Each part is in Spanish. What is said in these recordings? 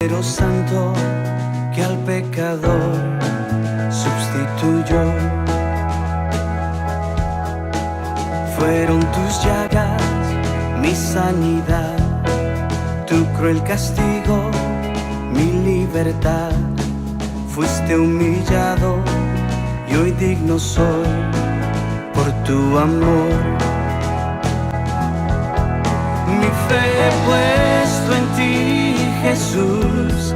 Pero santo que al pecador sustituyó. Fueron tus llagas mi sanidad, tu cruel castigo mi libertad. Fuiste humillado y hoy digno soy por tu amor. Mi fe he puesto en ti, Jesús,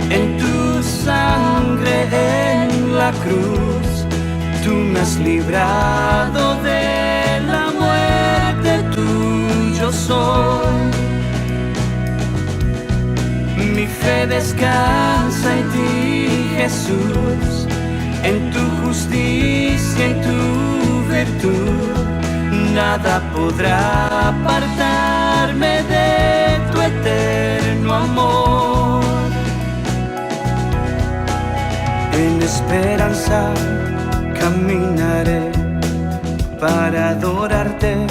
en tu sangre en la cruz. Tú me has librado de la muerte, tuyo soy. Mi fe descansa en ti, Jesús, en tu justicia, en tu virtud. Nada podrá apartarme de tu eterno amor. En esperanza caminaré, para adorarte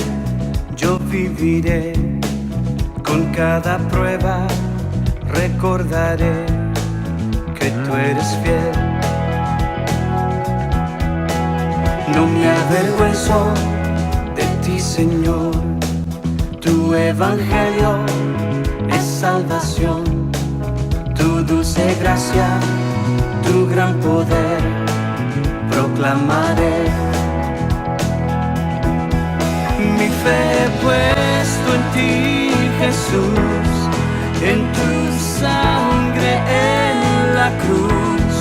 yo viviré. Con cada prueba recordaré que tú eres fiel. No me avergüenzo de ti, Señor, tu evangelio es salvación, tu dulce gracia, tu gran poder proclamaré. Mi fe he puesto en ti, Jesús, en tu sangre en la cruz.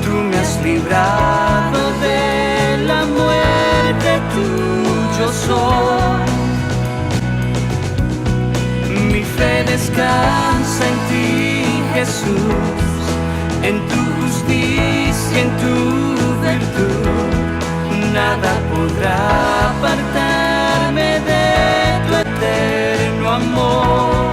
Tú me has librado de la muerte, tuyo soy. Mi fe descansa en ti, Jesús, en tu justicia, en tu virtud. Nada podrá apartarme de tu eterno amor.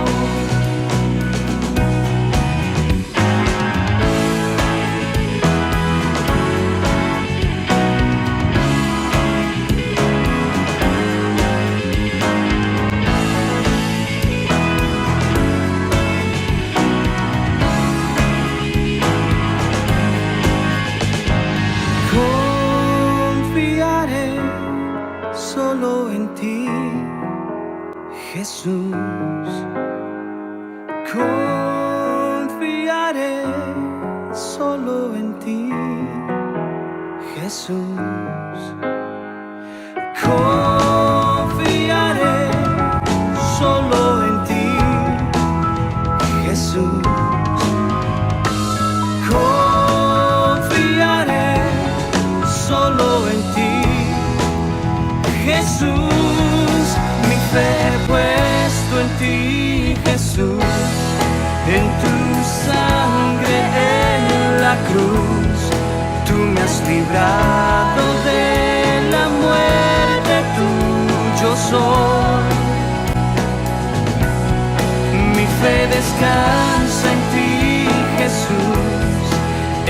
Solo en ti, Jesús. Confiaré solo en ti, Jesús. Confiaré solo en ti, Jesús. Confiaré solo en ti, Jesús. Mi fe he puesto en ti, Jesús, en tu sangre en la cruz. Tú me has librado de la muerte, tuyo soy. Mi fe descansa en ti, Jesús,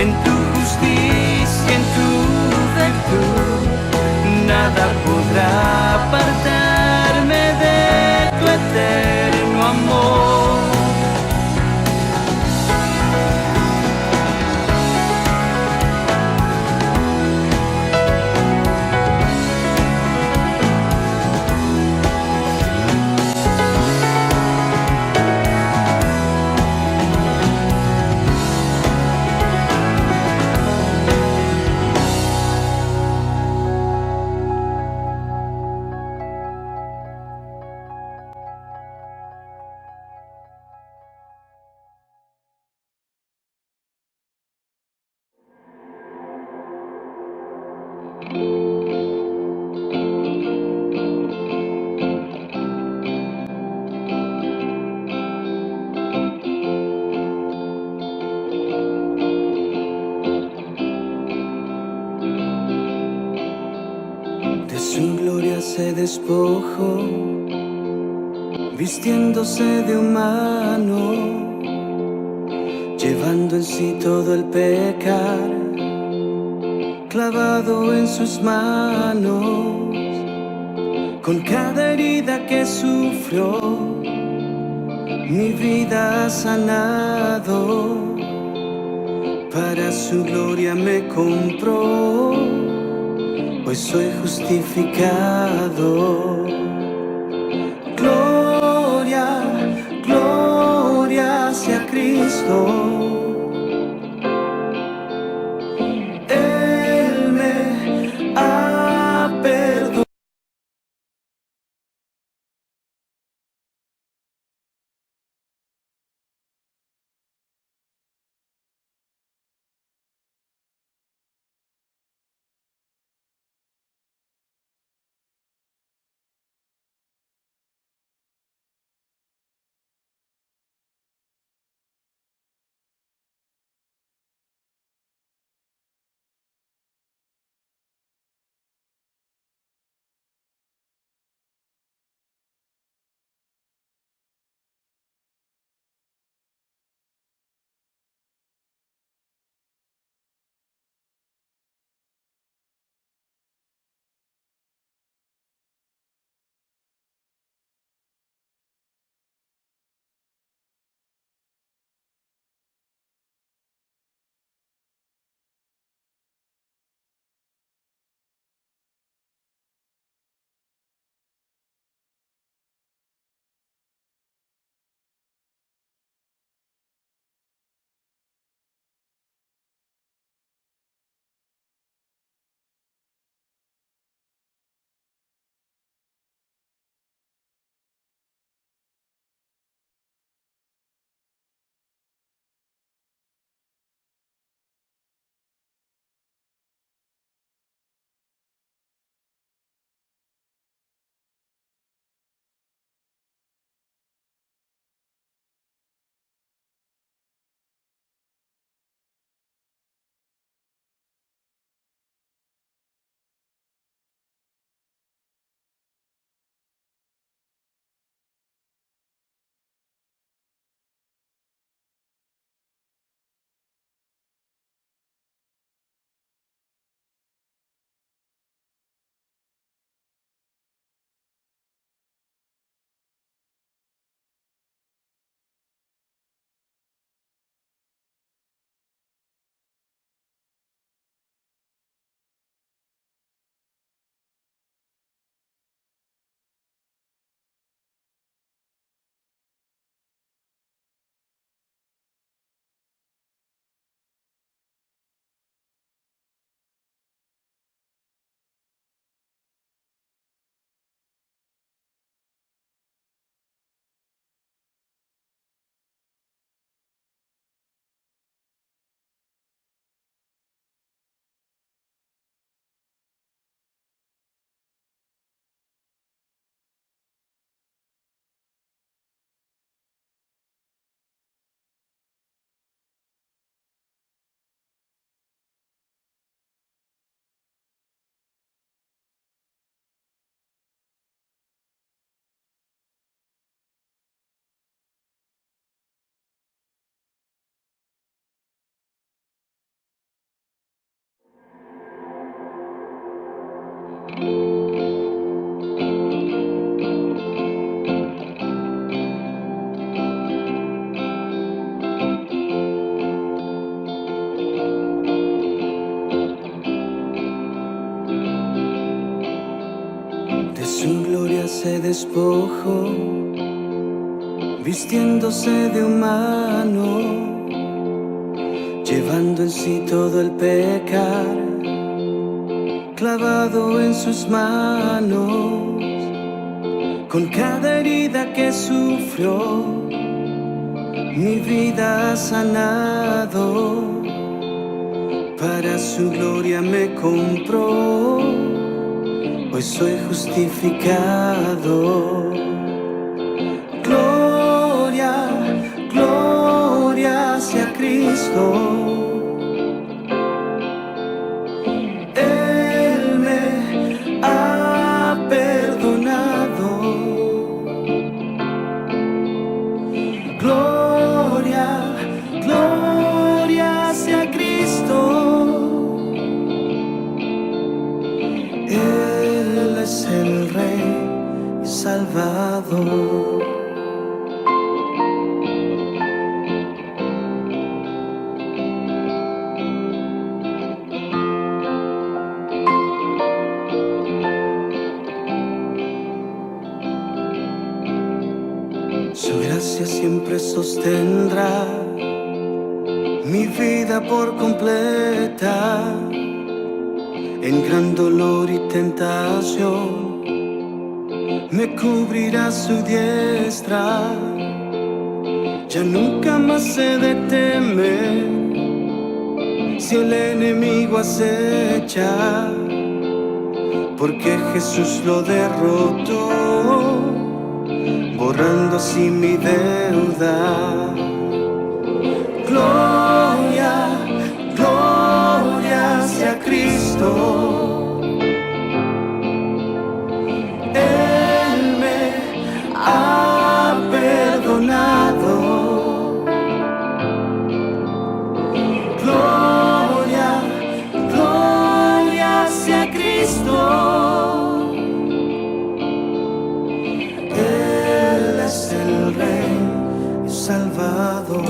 en tu justicia, en tu virtud. Nada podrá apartarme de tu eterno amor. De su gloria se despojó, vistiéndose de humano, llevando en sí todo el pecar, clavado en sus manos. Con cada herida que sufrió, mi vida ha sanado. para su gloria me compró, hoy soy justificado. Gloria, gloria sea Cristo. Él me ha perdonado. De su gloria se despojó, vistiéndose de humano, llevando en sí todo el pecado, clavado en sus manos. Con cada herida que sufrió, mi vida ha sanado, para su gloria me compró, hoy soy justificado. Gloria, gloria sea Cristo. Él me ha perdonado. Gloria, gloria sea Cristo. Él es el Rey y Salvador. gracia siempre sostendrá mi vida por completa. En gran dolor y tentación me cubrirá su diestra. Ya nunca más he de temer si el enemigo acecha, porque Jesús lo derrotó, borrando así mi deuda. Gloria, gloria sea Cristo. Él me ha perdonado. Gloria, gloria sea Cristo. Él es el Rey Salvador.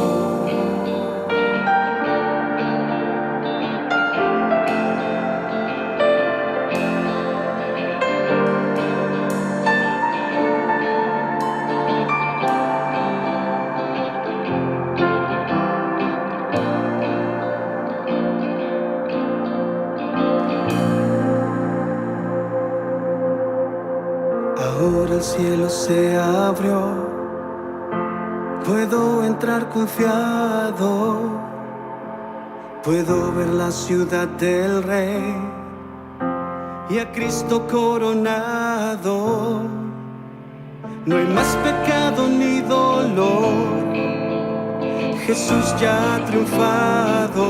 Ahora el cielo se abrió, puedo entrar confiado, puedo ver la ciudad del Rey y a Cristo coronado. No hay más pecado ni dolor, Jesús ya ha triunfado,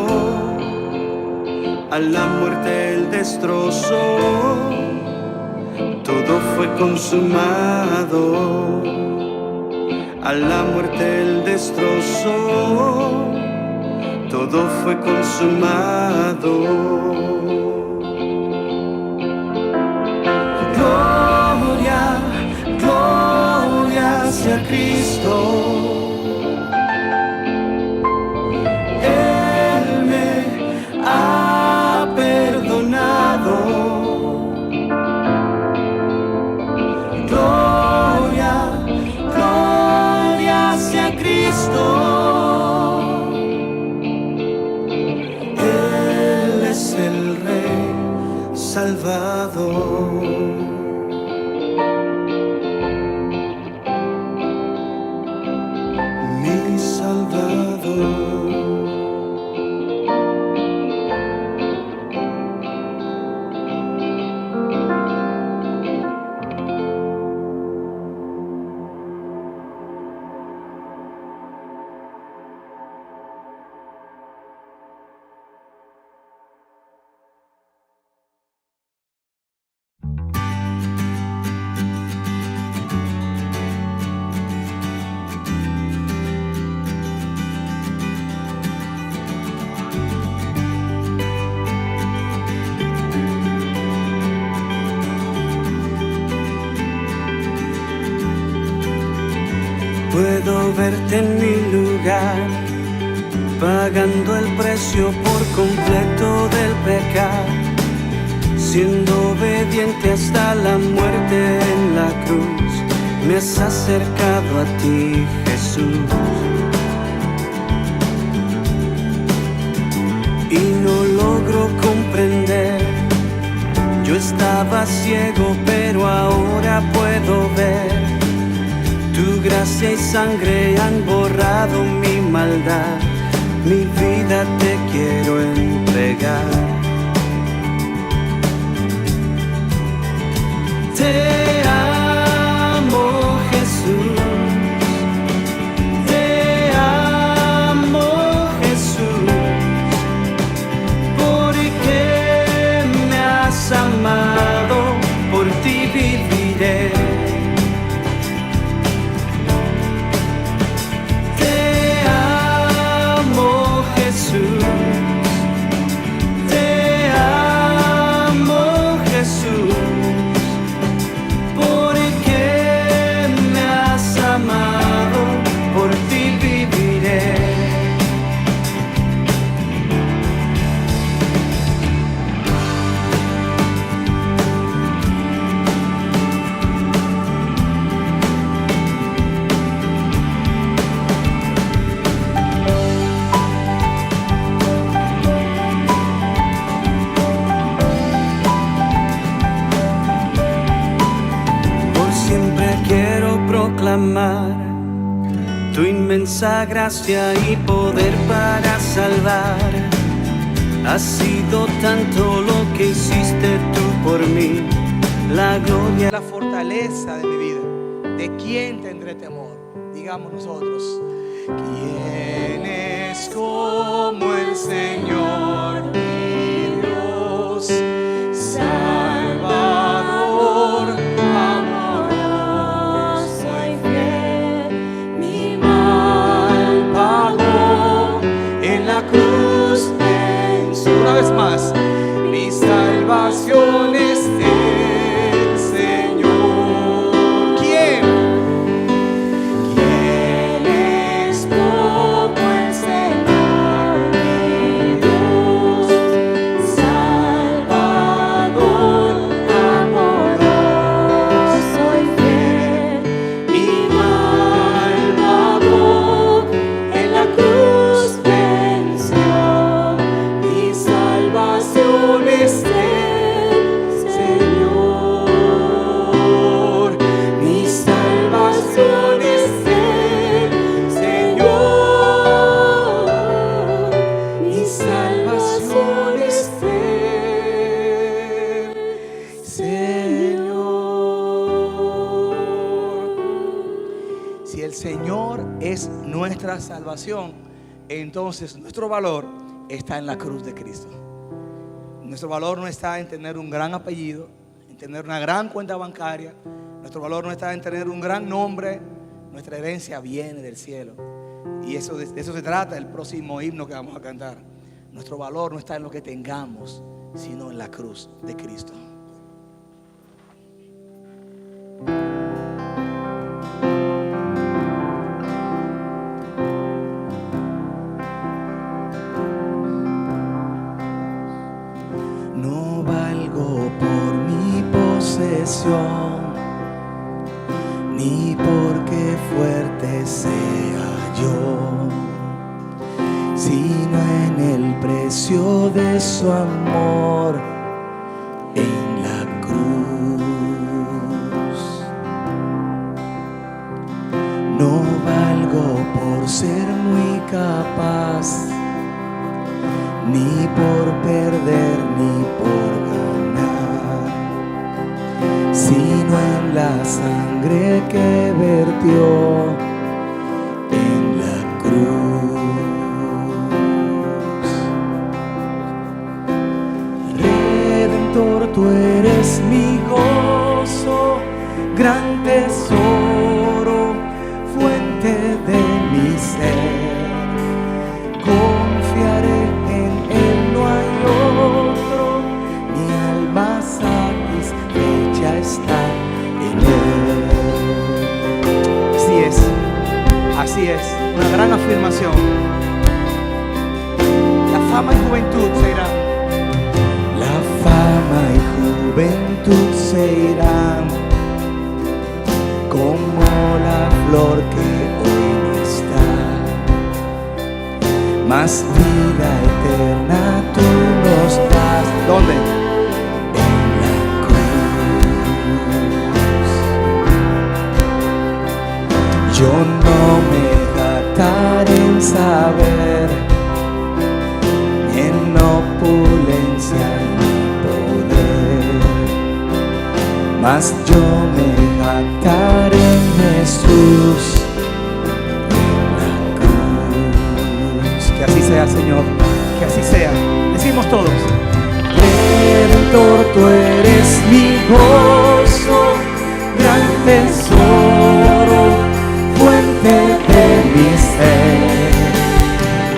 a la muerte Él destrozó. Todo fue consumado, a la muerte Él destrozó, todo fue consumado. Gloria, gloria sea Cristo. Él me ha perdonado. Gloria, gloria sea Cristo. Él es el Rey Salvador. Mi Salvador. Puedo verte en mi lugar, pagando el precio por completo del pecado, siendo obediente hasta la muerte en la cruz. Me has acercado a ti, Jesús, y no logro comprender. Yo estaba ciego, pero ahora puedo ver. Tu gracia y sangre han borrado mi maldad, mi vida te quiero entregar. Te amo, Jesús, te amo, Jesús, porque me has amado, por ti viviré. inmensa gracia y poder para salvar. Ha sido tanto lo que hiciste tú por mí. La gloria, la fortaleza de mi vida. ¿De quién tendré temor? Digamos nosotros: ¿quién es como el Señor mi Dios? Salvador, amoroso y fiel, mi mal pagó en la cruz. Una vez más, mi salvación es el Señor. ¿Quién? ¿Quién es como el Señor mi Dios? Salvador, amoroso y fiel, mi mal pagó en la cruz venció. Salvación es el Señor, mi salvación es el Señor, mi salvación es el Señor. Si el Señor es nuestra salvación, entonces nuestro valor está en la cruz de Cristo. Nuestro valor no está en tener un gran apellido, en tener una gran cuenta bancaria. Nuestro valor no está en tener un gran nombre. Nuestra herencia viene del cielo. Y de eso se trata el próximo himno que vamos a cantar. Nuestro valor no está en lo que tengamos, sino en la cruz de Cristo. No valgo por mi posesión, ni porque fuerte sea yo, sino en el precio de su amor en la cruz. No valgo por ser muy capaz, ni por perder ni por ganar, sino en la sangre que vertió en la cruz. Redentor, tú eres mi gozo, gran tesoro, fuente de mi ser. Confiaré en Él, no hay otro, mi alma satisfecha está en Él. Así es, una gran afirmación. La fama y juventud se irán. La fama y juventud se irán, como la flor que hoy no está. Mas vida eterna tú nos das. ¿Dónde? En la cruz. Yo no me jactaré en saber, ni en opulencia ni poder, mas yo me jactaré en Jesús. Que así sea, Señor, que así sea. Decimos todos: Redentor, tú eres mi gozo, gran tesoro, fuente de mi ser.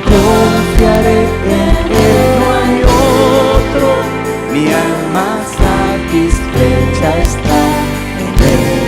Confiaré en Él, no hay otro, mi alma satisfecha está en Él.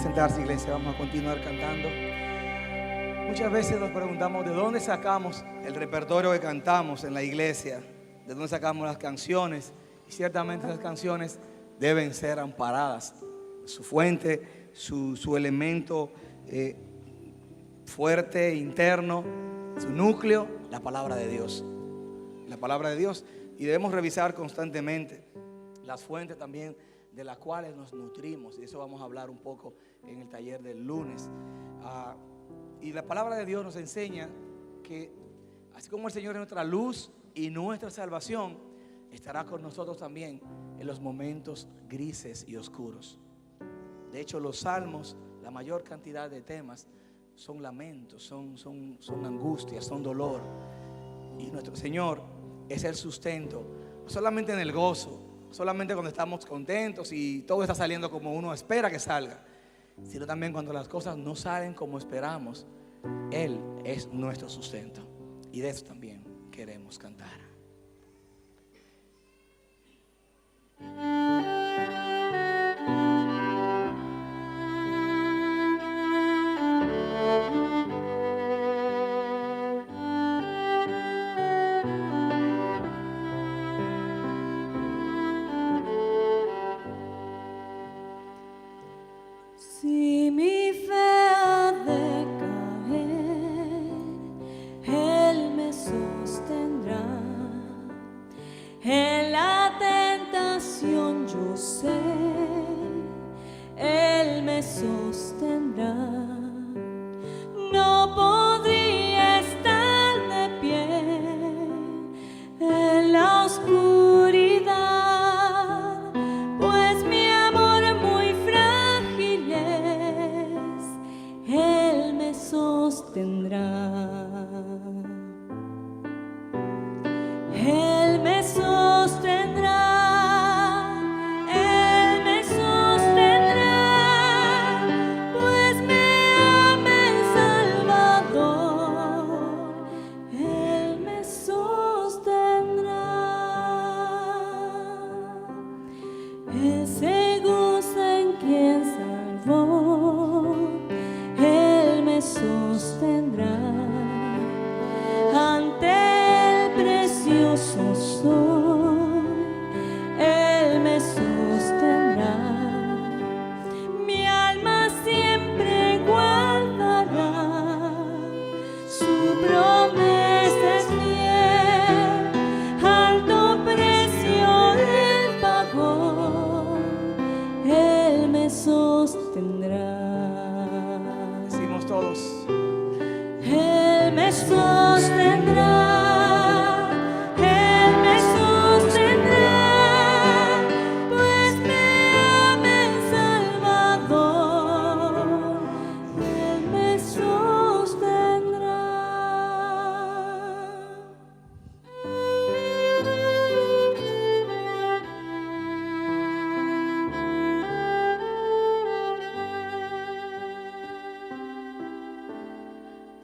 sentarse, iglesia, vamos a continuar cantando. Muchas veces nos preguntamos de dónde sacamos el repertorio que cantamos en la iglesia, de dónde sacamos las canciones, y ciertamente esas canciones deben ser amparadas. Su fuente, su elemento fuerte, interno, su núcleo, la palabra de Dios. La palabra de Dios. Y debemos revisar constantemente las fuentes también de las cuales nos nutrimos. Y eso vamos a hablar un poco en el taller del lunes. Y la palabra de Dios nos enseña que así como el Señor es nuestra luz y nuestra salvación, estará con nosotros también en los momentos grises y oscuros. De hecho, los salmos, la mayor cantidad de temas son lamentos, son angustias, son dolor. Y nuestro Señor es el sustento, no solamente en el gozo, solamente cuando estamos contentos y todo está saliendo como uno espera que salga, sino también cuando las cosas no salen como esperamos. Él es nuestro sustento. Y de eso también queremos cantar. Si mi fe ha de caer, Él me sostendrá. En la tentación yo sé, Él me sostendrá. No podría estar de pie en la oscuridad, pues mi amor muy frágil es, Él me sostendrá. Él me sostendrá, Él me sostendrá, pues me ama el Salvador, Él me sostendrá. Él se goza en quien salvó, Él me sostendrá. Ante el precioso sol, Él me sostendrá. Mi alma siempre guardará, su promesa es fiel, alto precio Él pagó, Él me sostendrá. Decimos todos. Él me sostendrá, Él me sostendrá, pues me ama el Salvador, Él me sostendrá.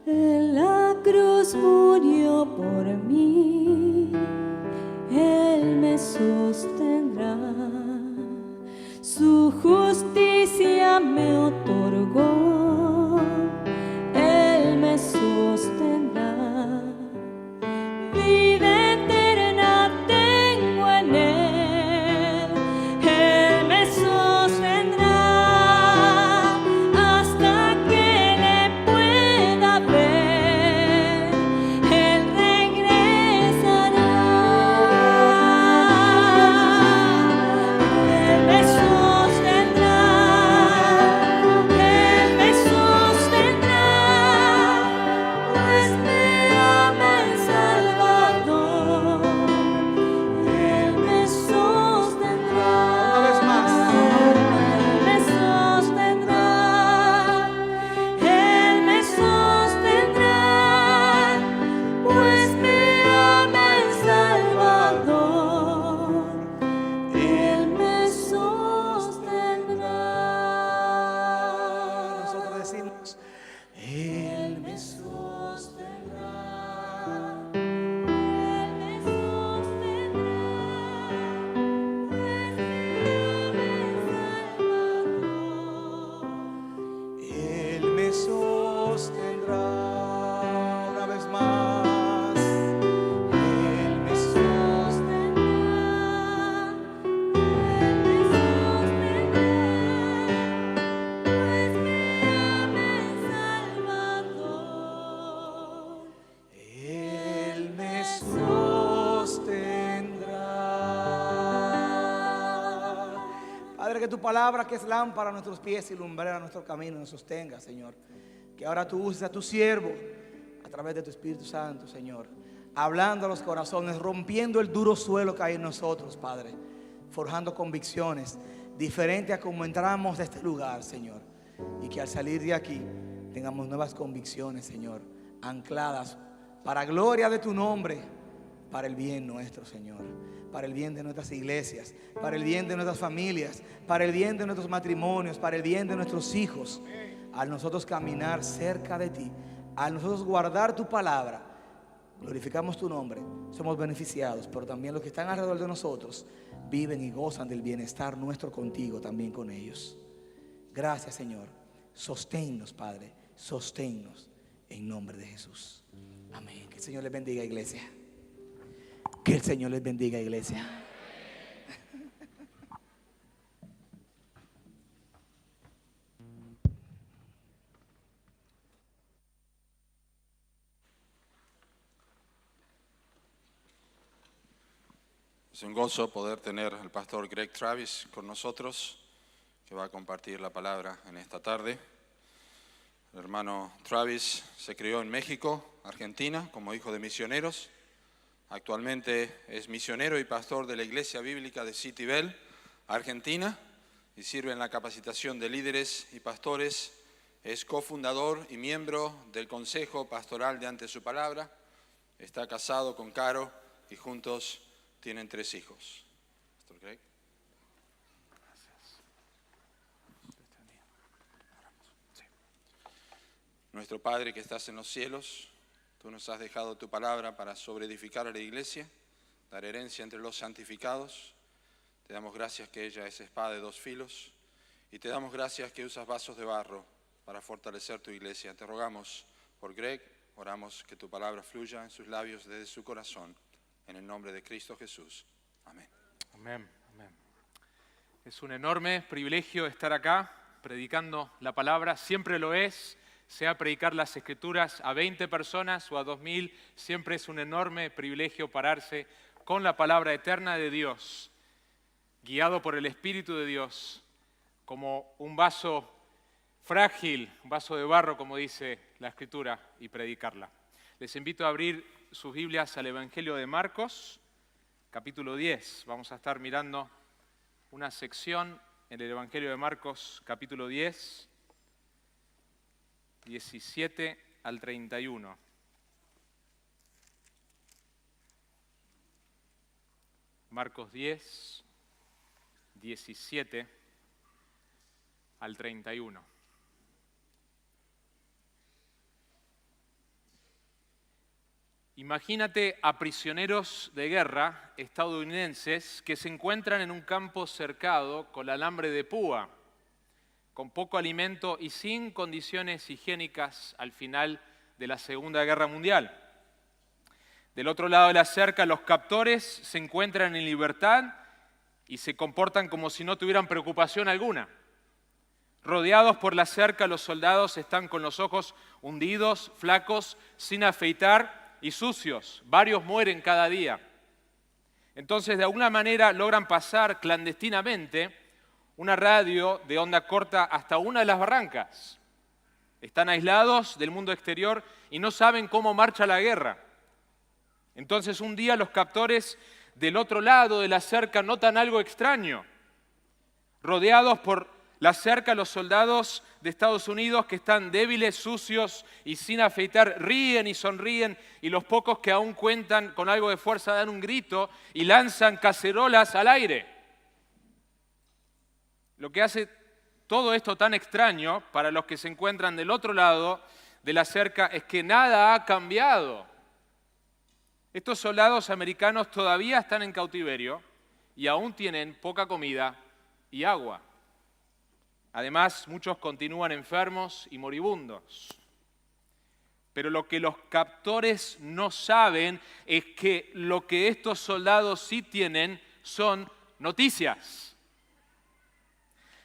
En la cruz murió por mí, Él me sostendrá. Su justicia me otorgó, Él me sostendrá. Vida eterna tengo en Él, Él me sostendrá hasta que le pueda ver. Él regrese Padre, que tu palabra, que es lámpara a nuestros pies y lumbrera a nuestro camino, nos sostenga, Señor. Que ahora tú uses a tu siervo a través de tu Espíritu Santo, Señor, hablando a los corazones, rompiendo el duro suelo que hay en nosotros, Padre, forjando convicciones diferentes a como entramos de este lugar, Señor. Y que al salir de aquí tengamos nuevas convicciones, Señor, ancladas para gloria de tu nombre, para el bien nuestro, Señor, para el bien de nuestras iglesias, para el bien de nuestras familias, para el bien de nuestros matrimonios, para el bien de nuestros hijos. Al nosotros caminar cerca de ti, al nosotros guardar tu palabra, glorificamos tu nombre, somos beneficiados, pero también los que están alrededor de nosotros viven y gozan del bienestar nuestro contigo, también con ellos. Gracias, Señor. Sosténnos, Padre, sosténnos en nombre de Jesús. Amén. Que el Señor les bendiga, iglesia. Que el Señor les bendiga, iglesia. Es un gozo poder tener al pastor Greg Travis con nosotros, que va a compartir la palabra en esta tarde. El hermano Travis se crió en México, Argentina, como hijo de misioneros. Actualmente es misionero y pastor de la Iglesia Bíblica de City Bell, Argentina, y sirve en la capacitación de líderes y pastores. Es cofundador y miembro del Consejo Pastoral de Ante Su Palabra. Está casado con Caro y juntos tienen 3 hijos. Pastor Greg. Nuestro Padre que estás en los cielos, tú nos has dejado tu palabra para sobreedificar a la iglesia, dar herencia entre los santificados. Te damos gracias que ella es espada de 2 filos y te damos gracias que usas vasos de barro para fortalecer tu iglesia. Te rogamos por Greg, oramos que tu palabra fluya en sus labios desde su corazón, en el nombre de Cristo Jesús. Amén. Amén, amén. Es un enorme privilegio estar acá predicando la palabra, siempre lo es. Sea predicar las Escrituras a 20 personas o a 2000, siempre es un enorme privilegio pararse con la palabra eterna de Dios, guiado por el Espíritu de Dios, como un vaso frágil, un vaso de barro, como dice la Escritura, y predicarla. Les invito a abrir sus Biblias al Evangelio de Marcos, capítulo 10. Vamos a estar mirando una sección en el Evangelio de Marcos, capítulo 10, 17 al 31. Marcos 10, 17 al 31. Imagínate a prisioneros de guerra estadounidenses que se encuentran en un campo cercado con alambre de púa, con poco alimento y sin condiciones higiénicas al final de la Segunda Guerra Mundial. Del otro lado de la cerca, los captores se encuentran en libertad y se comportan como si no tuvieran preocupación alguna. Rodeados por la cerca, los soldados están con los ojos hundidos, flacos, sin afeitar y sucios. Varios mueren cada día. Entonces, de alguna manera, logran pasar clandestinamente una radio de onda corta hasta una de las barrancas. Están aislados del mundo exterior y no saben cómo marcha la guerra. Entonces, un día los captores del otro lado de la cerca notan algo extraño. Rodeados por la cerca, los soldados de Estados Unidos, que están débiles, sucios y sin afeitar, ríen y sonríen, y los pocos que aún cuentan con algo de fuerza dan un grito y lanzan cacerolas al aire. Lo que hace todo esto tan extraño para los que se encuentran del otro lado de la cerca es que nada ha cambiado. Estos soldados americanos todavía están en cautiverio y aún tienen poca comida y agua. Además, muchos continúan enfermos y moribundos. Pero lo que los captores no saben es que lo que estos soldados sí tienen son noticias.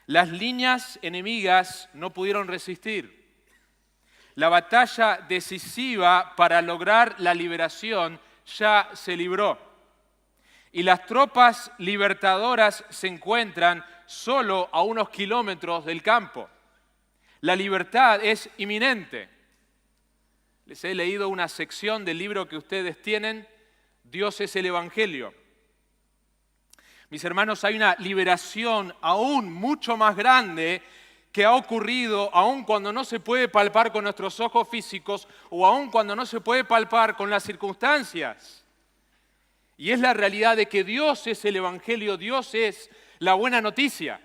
Las líneas enemigas no pudieron resistir. La batalla decisiva para lograr la liberación ya se libró. Y las tropas libertadoras se encuentran solo a unos kilómetros del campo. La libertad es inminente. Les he leído una sección del libro que ustedes tienen, Dios es el Evangelio. Mis hermanos, hay una liberación aún mucho más grande que ha ocurrido aún cuando no se puede palpar con nuestros ojos físicos o aún cuando no se puede palpar con las circunstancias. Y es la realidad de que Dios es el Evangelio, Dios es la buena noticia.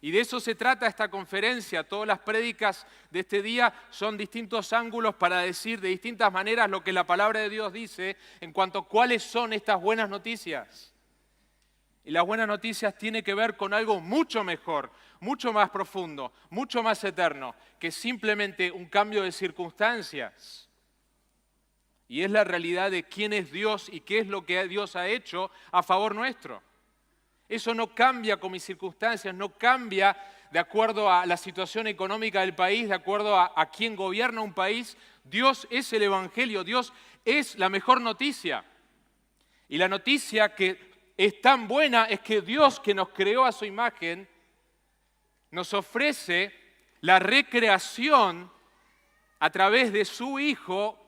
Y de eso se trata esta conferencia. Todas las prédicas de este día son distintos ángulos para decir de distintas maneras lo que la palabra de Dios dice en cuanto a cuáles son estas buenas noticias. Y las buenas noticias tienen que ver con algo mucho mejor, mucho más profundo, mucho más eterno, que simplemente un cambio de circunstancias. Y es la realidad de quién es Dios y qué es lo que Dios ha hecho a favor nuestro. Eso no cambia con mis circunstancias, no cambia de acuerdo a la situación económica del país, de acuerdo a quién gobierna un país. Dios es el Evangelio, Dios es la mejor noticia. Y la noticia que es tan buena es que Dios, que nos creó a su imagen, nos ofrece la recreación a través de su Hijo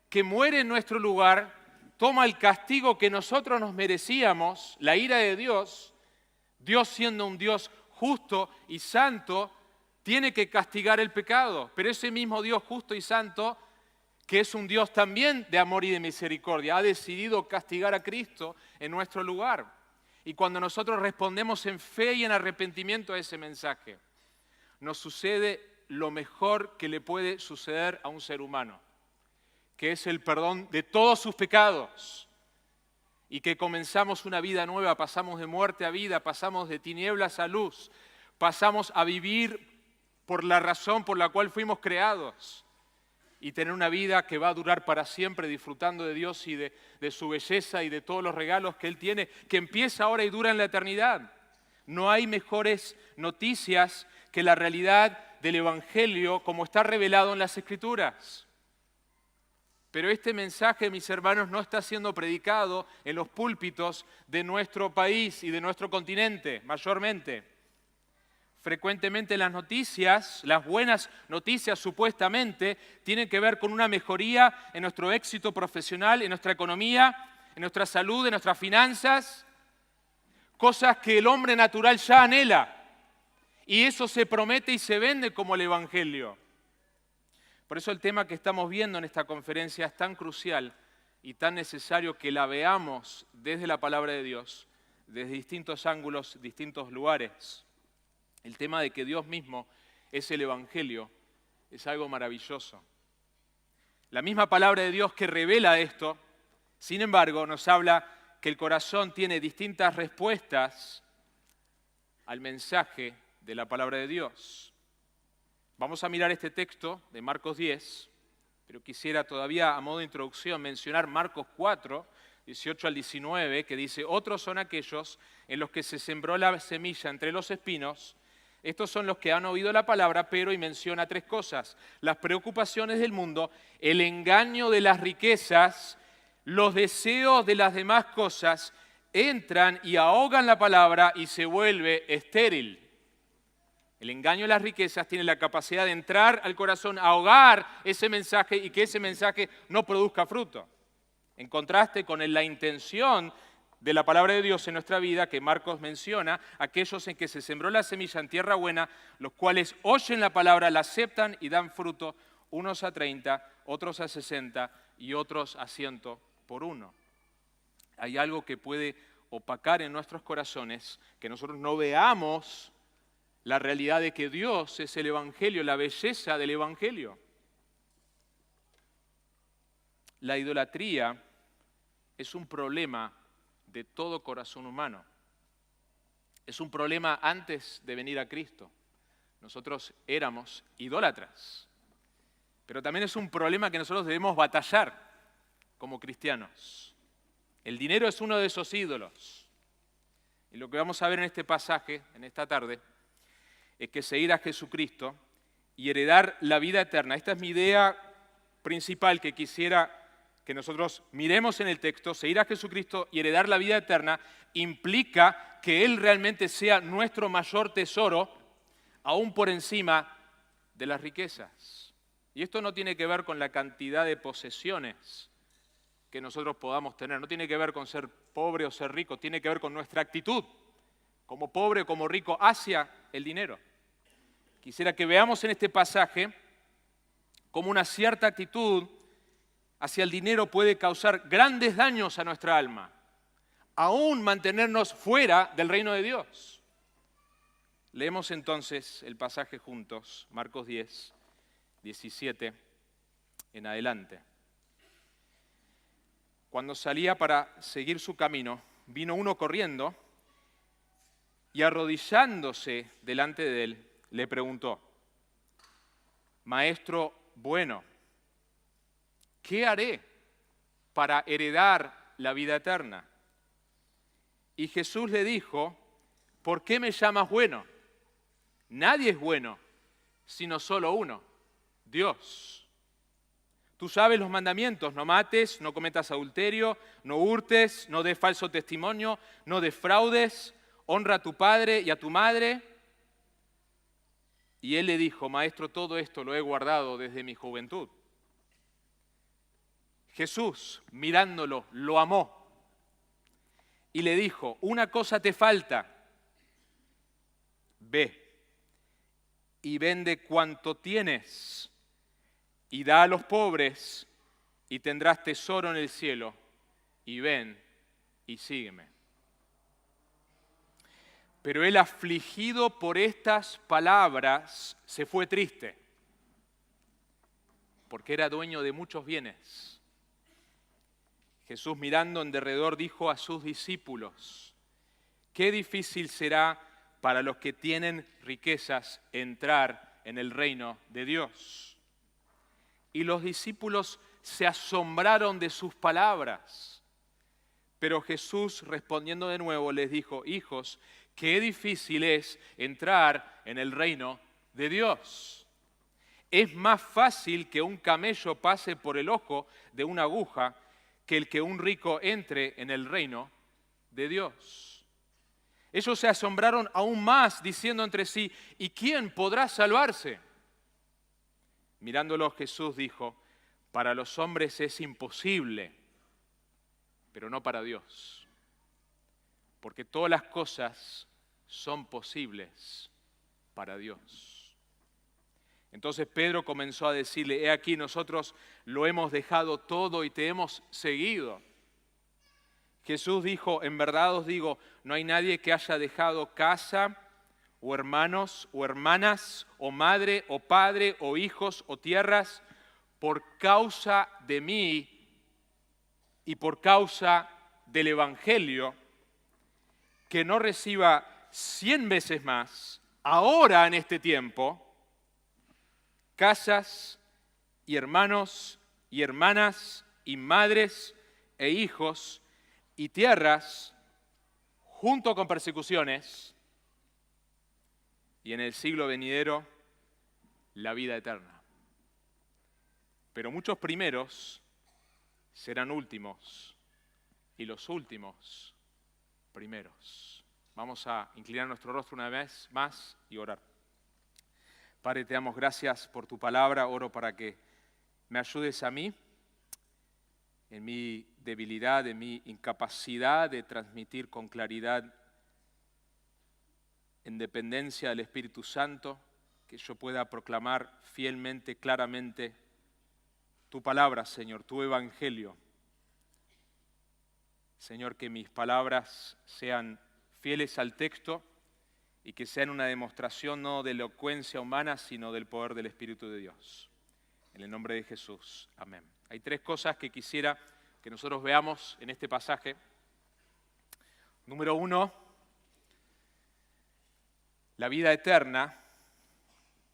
que muere en nuestro lugar, toma el castigo que nosotros nos merecíamos, la ira de Dios. Dios, siendo un Dios justo y santo, tiene que castigar el pecado. Pero ese mismo Dios justo y santo, que es un Dios también de amor y de misericordia, ha decidido castigar a Cristo en nuestro lugar. Y cuando nosotros respondemos en fe y en arrepentimiento a ese mensaje, nos sucede lo mejor que le puede suceder a un ser humano, que es el perdón de todos sus pecados. Y que comenzamos una vida nueva, pasamos de muerte a vida, pasamos de tinieblas a luz, pasamos a vivir por la razón por la cual fuimos creados y tener una vida que va a durar para siempre disfrutando de Dios y de su belleza y de todos los regalos que Él tiene, que empieza ahora y dura en la eternidad. No hay mejores noticias que la realidad del Evangelio como está revelado en las Escrituras. Pero este mensaje, mis hermanos, no está siendo predicado en los púlpitos de nuestro país y de nuestro continente, mayormente. Frecuentemente las noticias, las buenas noticias supuestamente, tienen que ver con una mejoría en nuestro éxito profesional, en nuestra economía, en nuestra salud, en nuestras finanzas, cosas que el hombre natural ya anhela. Y eso se promete y se vende como el Evangelio. Por eso el tema que estamos viendo en esta conferencia es tan crucial y tan necesario que la veamos desde la palabra de Dios, desde distintos ángulos, distintos lugares. El tema de que Dios mismo es el Evangelio es algo maravilloso. La misma palabra de Dios que revela esto, sin embargo, nos habla que el corazón tiene distintas respuestas al mensaje de la palabra de Dios. Vamos a mirar este texto de Marcos 10, pero quisiera todavía a modo de introducción mencionar Marcos 4, 18 al 19, que dice: otros son aquellos en los que se sembró la semilla entre los espinos. Estos son los que han oído la palabra, pero, y menciona tres cosas: las preocupaciones del mundo, el engaño de las riquezas, los deseos de las demás cosas, entran y ahogan la palabra y se vuelve estéril. El engaño de las riquezas tiene la capacidad de entrar al corazón, ahogar ese mensaje y que ese mensaje no produzca fruto. En contraste con la intención de la palabra de Dios en nuestra vida, que Marcos menciona, aquellos en que se sembró la semilla en tierra buena, los cuales oyen la palabra, la aceptan y dan fruto, unos a 30, otros a 60 y otros a 100 por uno. Hay algo que puede opacar en nuestros corazones, que nosotros no veamos la realidad de que Dios es el Evangelio, la belleza del Evangelio. La idolatría es un problema de todo corazón humano. Es un problema antes de venir a Cristo. Nosotros éramos idólatras. Pero también es un problema que nosotros debemos batallar como cristianos. El dinero es uno de esos ídolos. Y lo que vamos a ver en este pasaje, en esta tarde, es que seguir a Jesucristo y heredar la vida eterna. Esta es mi idea principal que quisiera que nosotros miremos en el texto, seguir a Jesucristo y heredar la vida eterna, implica que Él realmente sea nuestro mayor tesoro, aún por encima de las riquezas. Y esto no tiene que ver con la cantidad de posesiones que nosotros podamos tener, no tiene que ver con ser pobre o ser rico, tiene que ver con nuestra actitud, como pobre o como rico, hacia el dinero. Quisiera que veamos en este pasaje cómo una cierta actitud hacia el dinero puede causar grandes daños a nuestra alma, aún mantenernos fuera del reino de Dios. Leemos entonces el pasaje juntos, Marcos 10, 17 en adelante. Cuando salía para seguir su camino, vino uno corriendo y arrodillándose delante de él, le preguntó: Maestro bueno, ¿qué haré para heredar la vida eterna? Y Jesús le dijo: ¿por qué me llamas bueno? Nadie es bueno, sino solo uno, Dios. Tú sabes los mandamientos: no mates, no cometas adulterio, no hurtes, no des falso testimonio, no defraudes, honra a tu padre y a tu madre. Y él le dijo: Maestro, todo esto lo he guardado desde mi juventud. Jesús, mirándolo, lo amó y le dijo: una cosa te falta. Ve y vende cuanto tienes y da a los pobres y tendrás tesoro en el cielo, y ven y sígueme. Pero él, afligido por estas palabras, se fue triste, porque era dueño de muchos bienes. Jesús, mirando en derredor, dijo a sus discípulos: qué difícil será para los que tienen riquezas entrar en el reino de Dios. Y los discípulos se asombraron de sus palabras. Pero Jesús, respondiendo de nuevo, les dijo: hijos, qué difícil es entrar en el reino de Dios. Es más fácil que un camello pase por el ojo de una aguja que el que un rico entre en el reino de Dios. Ellos se asombraron aún más, diciendo entre sí: ¿y quién podrá salvarse? Mirándolo, Jesús dijo: para los hombres es imposible, pero no para Dios, porque todas las cosas son posibles para Dios. Entonces Pedro comenzó a decirle: he aquí, nosotros lo hemos dejado todo y te hemos seguido. Jesús dijo: en verdad os digo, no hay nadie que haya dejado casa, o hermanos, o hermanas, o madre, o padre, o hijos, o tierras, por causa de mí y por causa del Evangelio, que no reciba 100 veces más, ahora en este tiempo, casas, y hermanos, y hermanas, y madres, e hijos, y tierras, junto con persecuciones, y en el siglo venidero, la vida eterna. Pero muchos primeros serán últimos, y los últimos primeros. Vamos a inclinar nuestro rostro una vez más y orar. Padre, te damos gracias por tu palabra. Oro para que me ayudes a mí, en mi debilidad, en mi incapacidad de transmitir con claridad, en dependencia del Espíritu Santo, que yo pueda proclamar fielmente, claramente, tu palabra, Señor, tu evangelio. Señor, que mis palabras sean fieles al texto y que sean una demostración no de elocuencia humana, sino del poder del Espíritu de Dios. En el nombre de Jesús. Amén. Hay 3 cosas que quisiera que nosotros veamos en este pasaje. Número 1, la vida eterna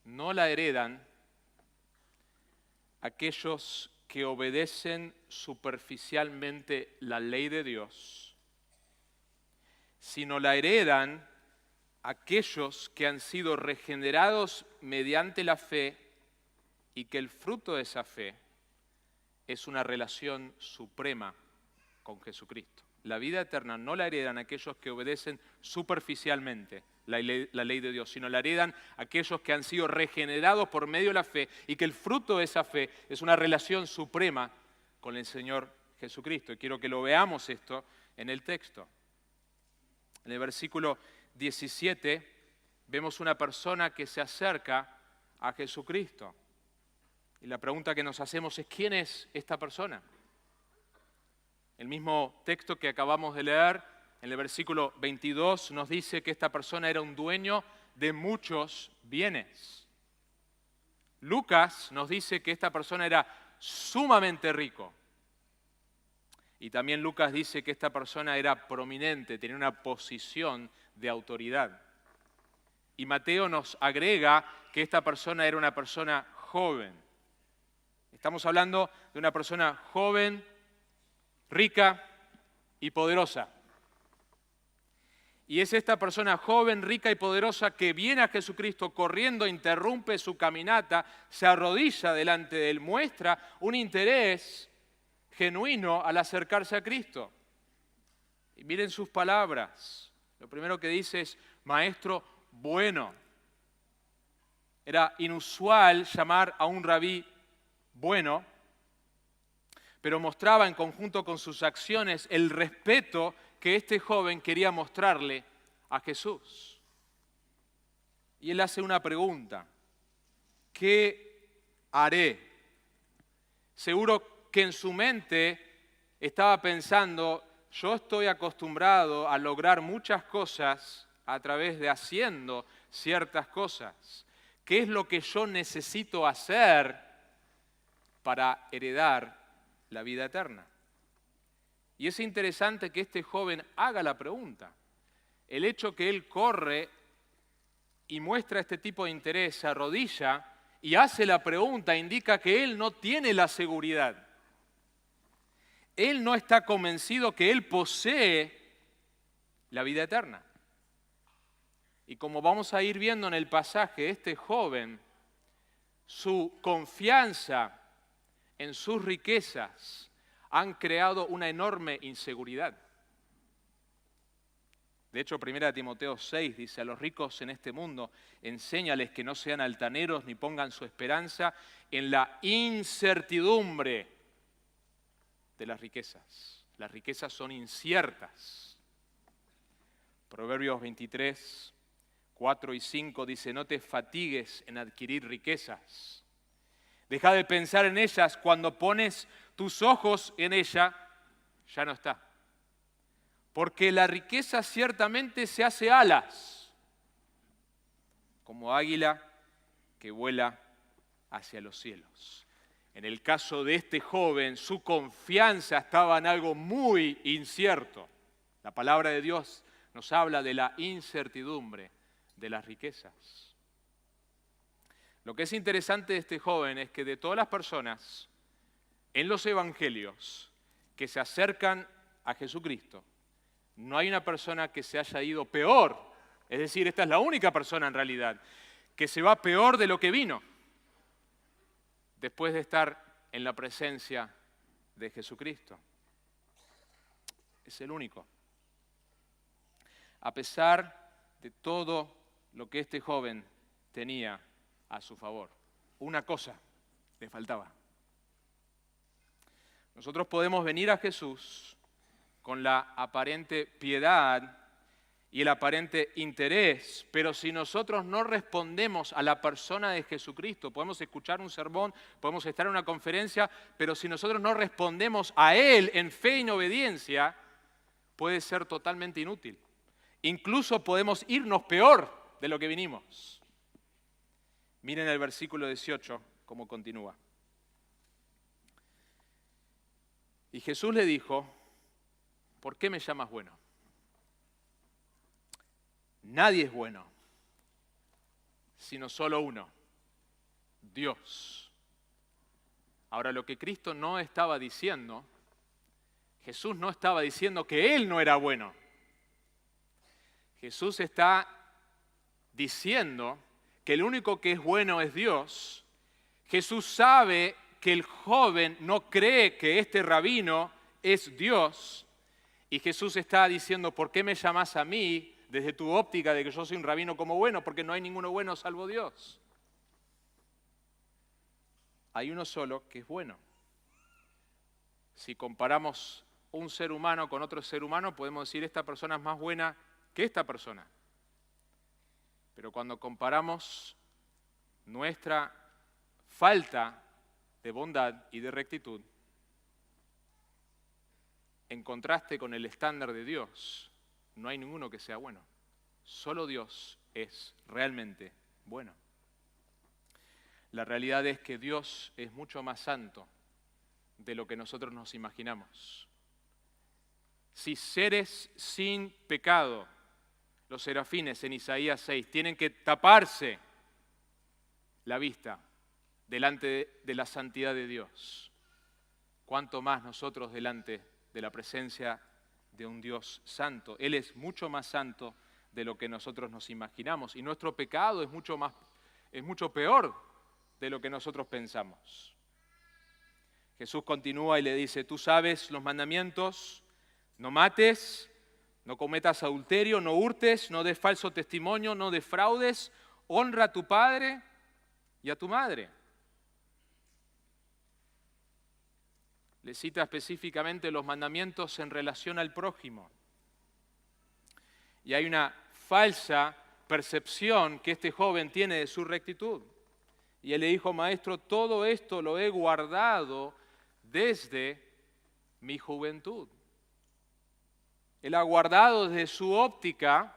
no la heredan aquellos que obedecen superficialmente la ley de Dios, sino la heredan aquellos que han sido regenerados mediante la fe y que el fruto de esa fe es una relación suprema con Jesucristo. La vida eterna no la heredan aquellos que obedecen superficialmente la ley de Dios, sino la heredan aquellos que han sido regenerados por medio de la fe y que el fruto de esa fe es una relación suprema con el Señor Jesucristo. Y quiero que lo veamos esto en el texto. En el versículo 17 vemos una persona que se acerca a Jesucristo. Y la pregunta que nos hacemos es, ¿quién es esta persona? El mismo texto que acabamos de leer, en el versículo 22, nos dice que esta persona era un dueño de muchos bienes. Lucas nos dice que esta persona era sumamente rico. Y también Lucas dice que esta persona era prominente, tenía una posición de autoridad. Y Mateo nos agrega que esta persona era una persona joven. Estamos hablando de una persona joven, rica y poderosa. Y es esta persona joven, rica y poderosa que viene a Jesucristo corriendo, interrumpe su caminata, se arrodilla delante de él, muestra un interés genuino al acercarse a Cristo. Y miren sus palabras. Lo primero que dice es, maestro bueno. Era inusual llamar a un rabí bueno, pero mostraba en conjunto con sus acciones el respeto que este joven quería mostrarle a Jesús. Y él hace una pregunta: ¿qué haré? Seguro que en su mente estaba pensando, yo estoy acostumbrado a lograr muchas cosas a través de haciendo ciertas cosas. ¿Qué es lo que yo necesito hacer para heredar la vida eterna? Y es interesante que este joven haga la pregunta. El hecho que él corre y muestra este tipo de interés, se arrodilla y hace la pregunta, indica que él no tiene la seguridad. Él no está convencido que él posee la vida eterna. Y como vamos a ir viendo en el pasaje, este joven, su confianza en sus riquezas han creado una enorme inseguridad. De hecho, 1 Timoteo 6 dice, a los ricos en este mundo, enséñales que no sean altaneros ni pongan su esperanza en la incertidumbre de las riquezas. Las riquezas son inciertas. Proverbios 23, 4 y 5 dice, no te fatigues en adquirir riquezas. Deja de pensar en ellas, cuando pones tus ojos en ella, ya no está. Porque la riqueza ciertamente se hace alas, como águila que vuela hacia los cielos. En el caso de este joven, su confianza estaba en algo muy incierto. La palabra de Dios nos habla de la incertidumbre de las riquezas. Lo que es interesante de este joven es que de todas las personas en los evangelios que se acercan a Jesucristo, no hay una persona que se haya ido peor. Es decir, esta es la única persona en realidad que se va peor de lo que vino después de estar en la presencia de Jesucristo. Es el único. A pesar de todo lo que este joven tenía a su favor, una cosa le faltaba. Nosotros podemos venir a Jesús con la aparente piedad y el aparente interés, pero si nosotros no respondemos a la persona de Jesucristo, podemos escuchar un sermón, podemos estar en una conferencia, pero si nosotros no respondemos a Él en fe y en obediencia, puede ser totalmente inútil. Incluso podemos irnos peor de lo que vinimos. Miren el versículo 18, cómo continúa. Y Jesús le dijo, ¿por qué me llamas bueno? Nadie es bueno, sino solo uno, Dios. Ahora, lo que Cristo no estaba diciendo, Jesús no estaba diciendo que Él no era bueno. Jesús está diciendo que el único que es bueno es Dios. Jesús sabe que el joven no cree que este rabino es Dios, y Jesús está diciendo, ¿por qué me llamas a mí desde tu óptica de que yo soy un rabino como bueno? Porque no hay ninguno bueno salvo Dios. Hay uno solo que es bueno. Si comparamos un ser humano con otro ser humano, podemos decir esta persona es más buena que esta persona. Pero cuando comparamos nuestra falta de bondad y de rectitud, en contraste con el estándar de Dios, no hay ninguno que sea bueno. Solo Dios es realmente bueno. La realidad es que Dios es mucho más santo de lo que nosotros nos imaginamos. Si seres sin pecado, los serafines en Isaías 6, tienen que taparse la vista delante de la santidad de Dios, ¿cuánto más nosotros delante de la presencia de un Dios santo? Él es mucho más santo de lo que nosotros nos imaginamos, y nuestro pecado es mucho peor de lo que nosotros pensamos. Jesús continúa y le dice, tú sabes los mandamientos: no mates, no cometas adulterio, no hurtes, no des falso testimonio, no defraudes, honra a tu padre y a tu madre. Le cita específicamente los mandamientos en relación al prójimo. Y hay una falsa percepción que este joven tiene de su rectitud. Y él le dijo, maestro, todo esto lo he guardado desde mi juventud. Él ha guardado desde su óptica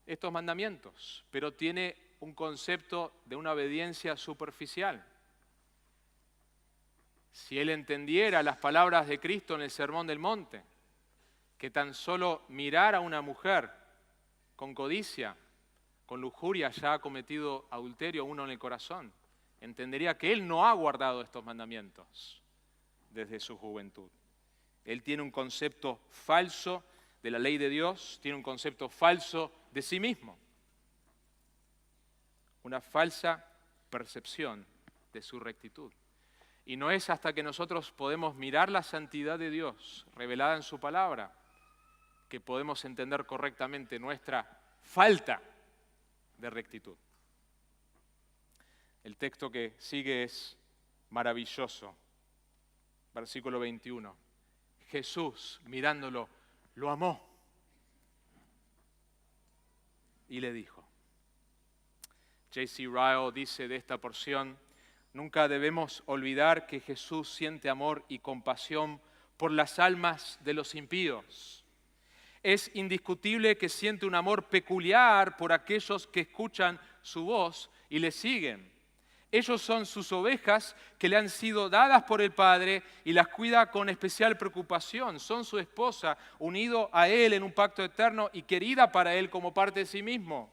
estos mandamientos, pero tiene un concepto de una obediencia superficial. Si él entendiera las palabras de Cristo en el Sermón del Monte, que tan solo mirar a una mujer con codicia, con lujuria, ya ha cometido adulterio uno en el corazón, entendería que él no ha guardado estos mandamientos desde su juventud. Él tiene un concepto falso de la ley de Dios, tiene un concepto falso de sí mismo, una falsa percepción de su rectitud. Y no es hasta que nosotros podemos mirar la santidad de Dios revelada en su palabra que podemos entender correctamente nuestra falta de rectitud. El texto que sigue es maravilloso. Versículo 21. Jesús, mirándolo, lo amó y le dijo. J.C. Ryle dice de esta porción, nunca debemos olvidar que Jesús siente amor y compasión por las almas de los impíos. Es indiscutible que siente un amor peculiar por aquellos que escuchan su voz y le siguen. Ellos son sus ovejas que le han sido dadas por el Padre y las cuida con especial preocupación. Son su esposa, unido a Él en un pacto eterno y querida para Él como parte de sí mismo.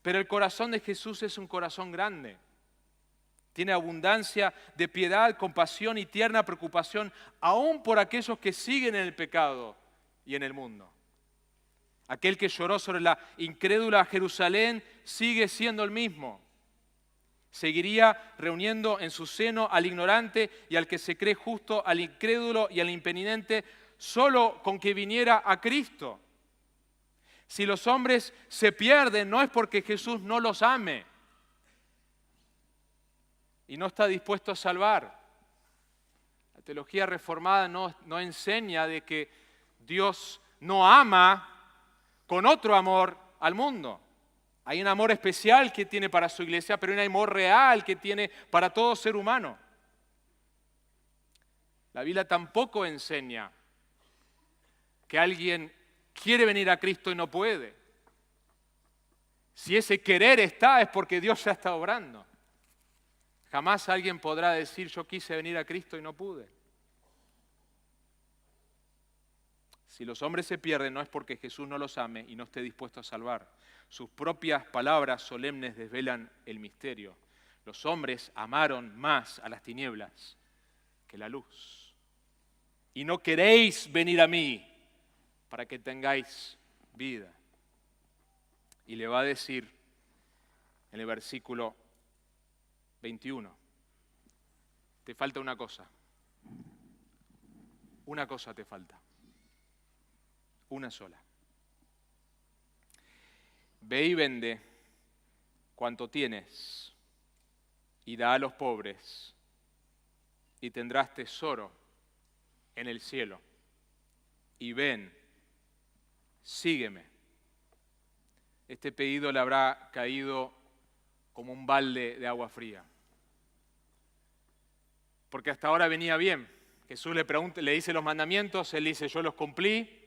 Pero el corazón de Jesús es un corazón grande. Tiene abundancia de piedad, compasión y tierna preocupación, aún por aquellos que siguen en el pecado y en el mundo. Aquel que lloró sobre la incrédula Jerusalén sigue siendo el mismo. Seguiría reuniendo en su seno al ignorante y al que se cree justo, al incrédulo y al impenitente, solo con que viniera a Cristo. Si los hombres se pierden, no es porque Jesús no los ame y no está dispuesto a salvar. La teología reformada no enseña de que Dios no ama con otro amor al mundo. Hay un amor especial que tiene para su iglesia, pero hay un amor real que tiene para todo ser humano. La Biblia tampoco enseña que alguien quiere venir a Cristo y no puede. Si ese querer está, es porque Dios ya está obrando. Jamás alguien podrá decir, yo quise venir a Cristo y no pude. Si los hombres se pierden, no es porque Jesús no los ame y no esté dispuesto a salvar. Sus propias palabras solemnes desvelan el misterio. Los hombres amaron más a las tinieblas que la luz. Y no queréis venir a mí para que tengáis vida. Y le va a decir en el versículo 21, te falta una cosa. Una cosa te falta. Una sola. Ve y vende cuanto tienes y da a los pobres y tendrás tesoro en el cielo. Y ven, sígueme. Este pedido le habrá caído como un balde de agua fría. Porque hasta ahora venía bien. Jesús le dice los mandamientos, él dice, yo los cumplí.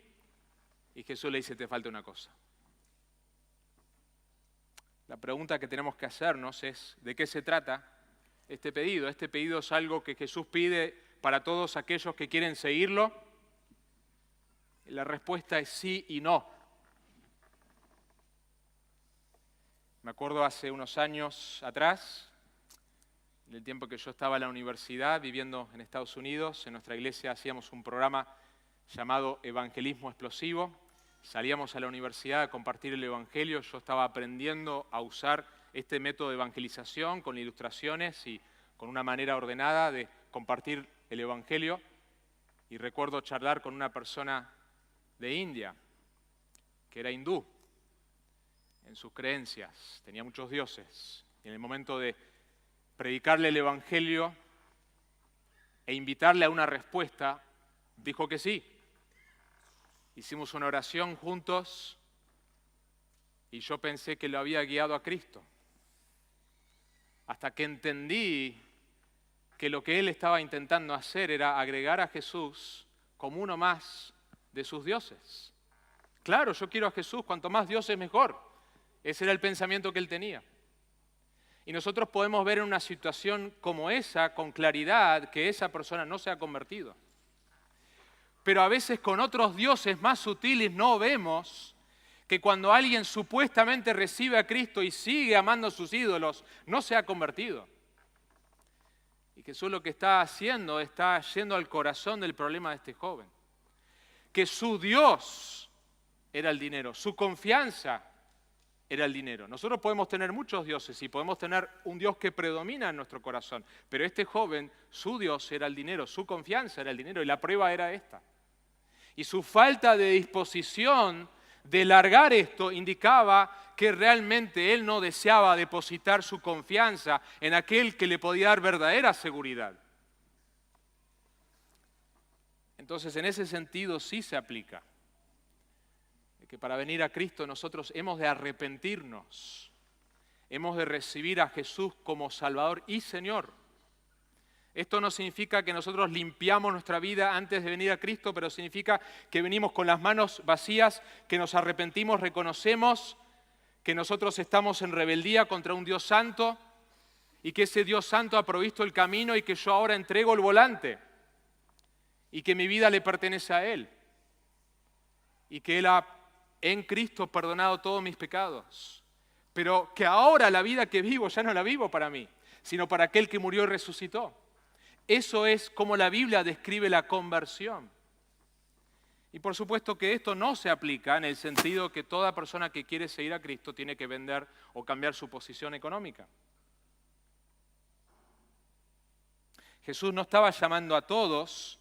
Y Jesús le dice, te falta una cosa. La pregunta que tenemos que hacernos es, ¿de qué se trata este pedido? Este pedido es algo que Jesús pide para todos aquellos que quieren seguirlo. Y la respuesta es sí y no. Me acuerdo hace unos años atrás, en el tiempo que yo estaba en la universidad, viviendo en Estados Unidos, en nuestra iglesia hacíamos un programa llamado Evangelismo Explosivo. Salíamos a la universidad a compartir el Evangelio. Yo estaba aprendiendo a usar este método de evangelización con ilustraciones y con una manera ordenada de compartir el Evangelio. Y recuerdo charlar con una persona de India, que era hindú en sus creencias, tenía muchos dioses. Y en el momento de predicarle el Evangelio e invitarle a una respuesta, dijo que sí. Hicimos una oración juntos y yo pensé que lo había guiado a Cristo. Hasta que entendí que lo que él estaba intentando hacer era agregar a Jesús como uno más de sus dioses. Claro, yo quiero a Jesús, cuanto más dioses mejor. Ese era el pensamiento que él tenía. Y nosotros podemos ver en una situación como esa, con claridad, que esa persona no se ha convertido. Pero a veces con otros dioses más sutiles no vemos que cuando alguien supuestamente recibe a Cristo y sigue amando a sus ídolos, no se ha convertido. Y Jesús lo que está haciendo, está yendo al corazón del problema de este joven. Que su Dios era el dinero, su confianza era el dinero. Nosotros podemos tener muchos dioses y podemos tener un Dios que predomina en nuestro corazón, pero este joven, su Dios era el dinero, su confianza era el dinero y la prueba era esta. Y su falta de disposición de largar esto indicaba que realmente él no deseaba depositar su confianza en aquel que le podía dar verdadera seguridad. Entonces, en ese sentido sí se aplica que para venir a Cristo nosotros hemos de arrepentirnos, hemos de recibir a Jesús como Salvador y Señor. Esto no significa que nosotros limpiamos nuestra vida antes de venir a Cristo, pero significa que venimos con las manos vacías, que nos arrepentimos, reconocemos que nosotros estamos en rebeldía contra un Dios santo y que ese Dios santo ha provisto el camino y que yo ahora entrego el volante y que mi vida le pertenece a Él y que Él ha en Cristo perdonado todos mis pecados, pero que ahora la vida que vivo ya no la vivo para mí, sino para aquel que murió y resucitó. Eso es como la Biblia describe la conversión. Y por supuesto que esto no se aplica en el sentido que toda persona que quiere seguir a Cristo tiene que vender o cambiar su posición económica. Jesús no estaba llamando a todos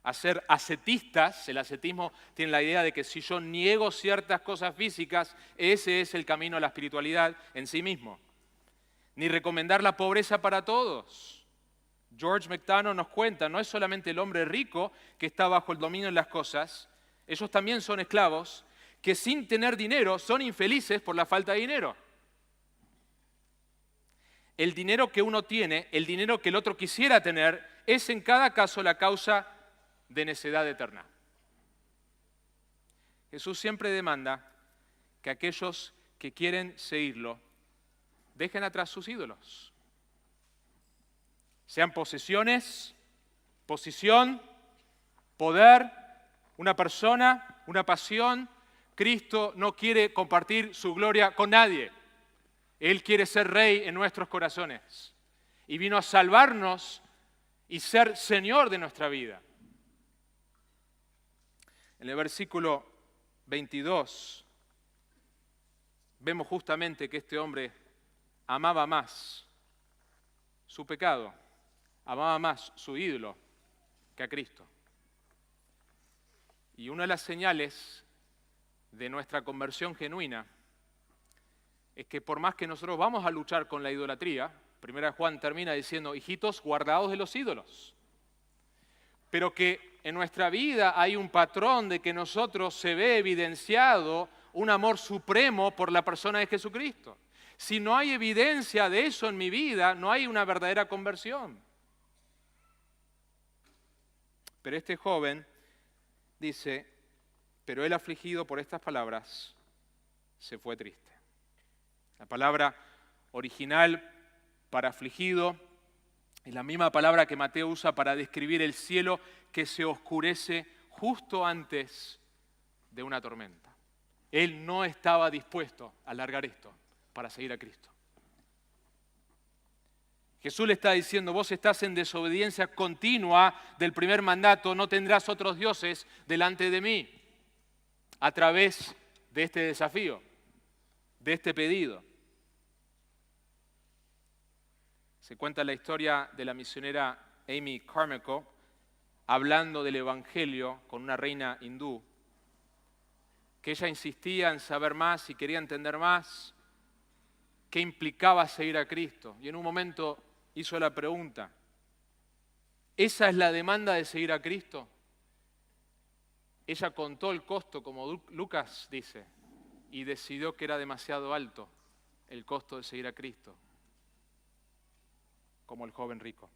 a ser ascetistas. El ascetismo tiene la idea de que si yo niego ciertas cosas físicas, ese es el camino a la espiritualidad en sí mismo. Ni recomendar la pobreza para todos. George McDonough nos cuenta, no es solamente el hombre rico que está bajo el dominio de las cosas, ellos también son esclavos, que sin tener dinero son infelices por la falta de dinero. El dinero que uno tiene, el dinero que el otro quisiera tener, es en cada caso la causa de necedad eterna. Jesús siempre demanda que aquellos que quieren seguirlo dejen atrás sus ídolos. Sean posesiones, posición, poder, una persona, una pasión. Cristo no quiere compartir su gloria con nadie. Él quiere ser rey en nuestros corazones. Y vino a salvarnos y ser Señor de nuestra vida. En el versículo 22 vemos justamente que este hombre amaba más su pecado amaba más su ídolo que a Cristo. Y una de las señales de nuestra conversión genuina es que por más que nosotros vamos a luchar con la idolatría, 1 Juan termina diciendo, hijitos, guardaos de los ídolos. Pero que en nuestra vida hay un patrón de que nosotros se ve evidenciado un amor supremo por la persona de Jesucristo. Si no hay evidencia de eso en mi vida, no hay una verdadera conversión. Pero este joven dice, pero él afligido por estas palabras se fue triste. La palabra original para afligido es la misma palabra que Mateo usa para describir el cielo que se oscurece justo antes de una tormenta. Él no estaba dispuesto a alargar esto para seguir a Cristo. Jesús le está diciendo, vos estás en desobediencia continua del primer mandato, no tendrás otros dioses delante de mí, a través de este desafío, de este pedido. Se cuenta la historia de la misionera Amy Carmichael hablando del Evangelio con una reina hindú, que ella insistía en saber más y quería entender más qué implicaba seguir a Cristo. Y en un momento hizo la pregunta, ¿esa es la demanda de seguir a Cristo? Ella contó el costo, como Lucas dice, y decidió que era demasiado alto el costo de seguir a Cristo, como el joven rico.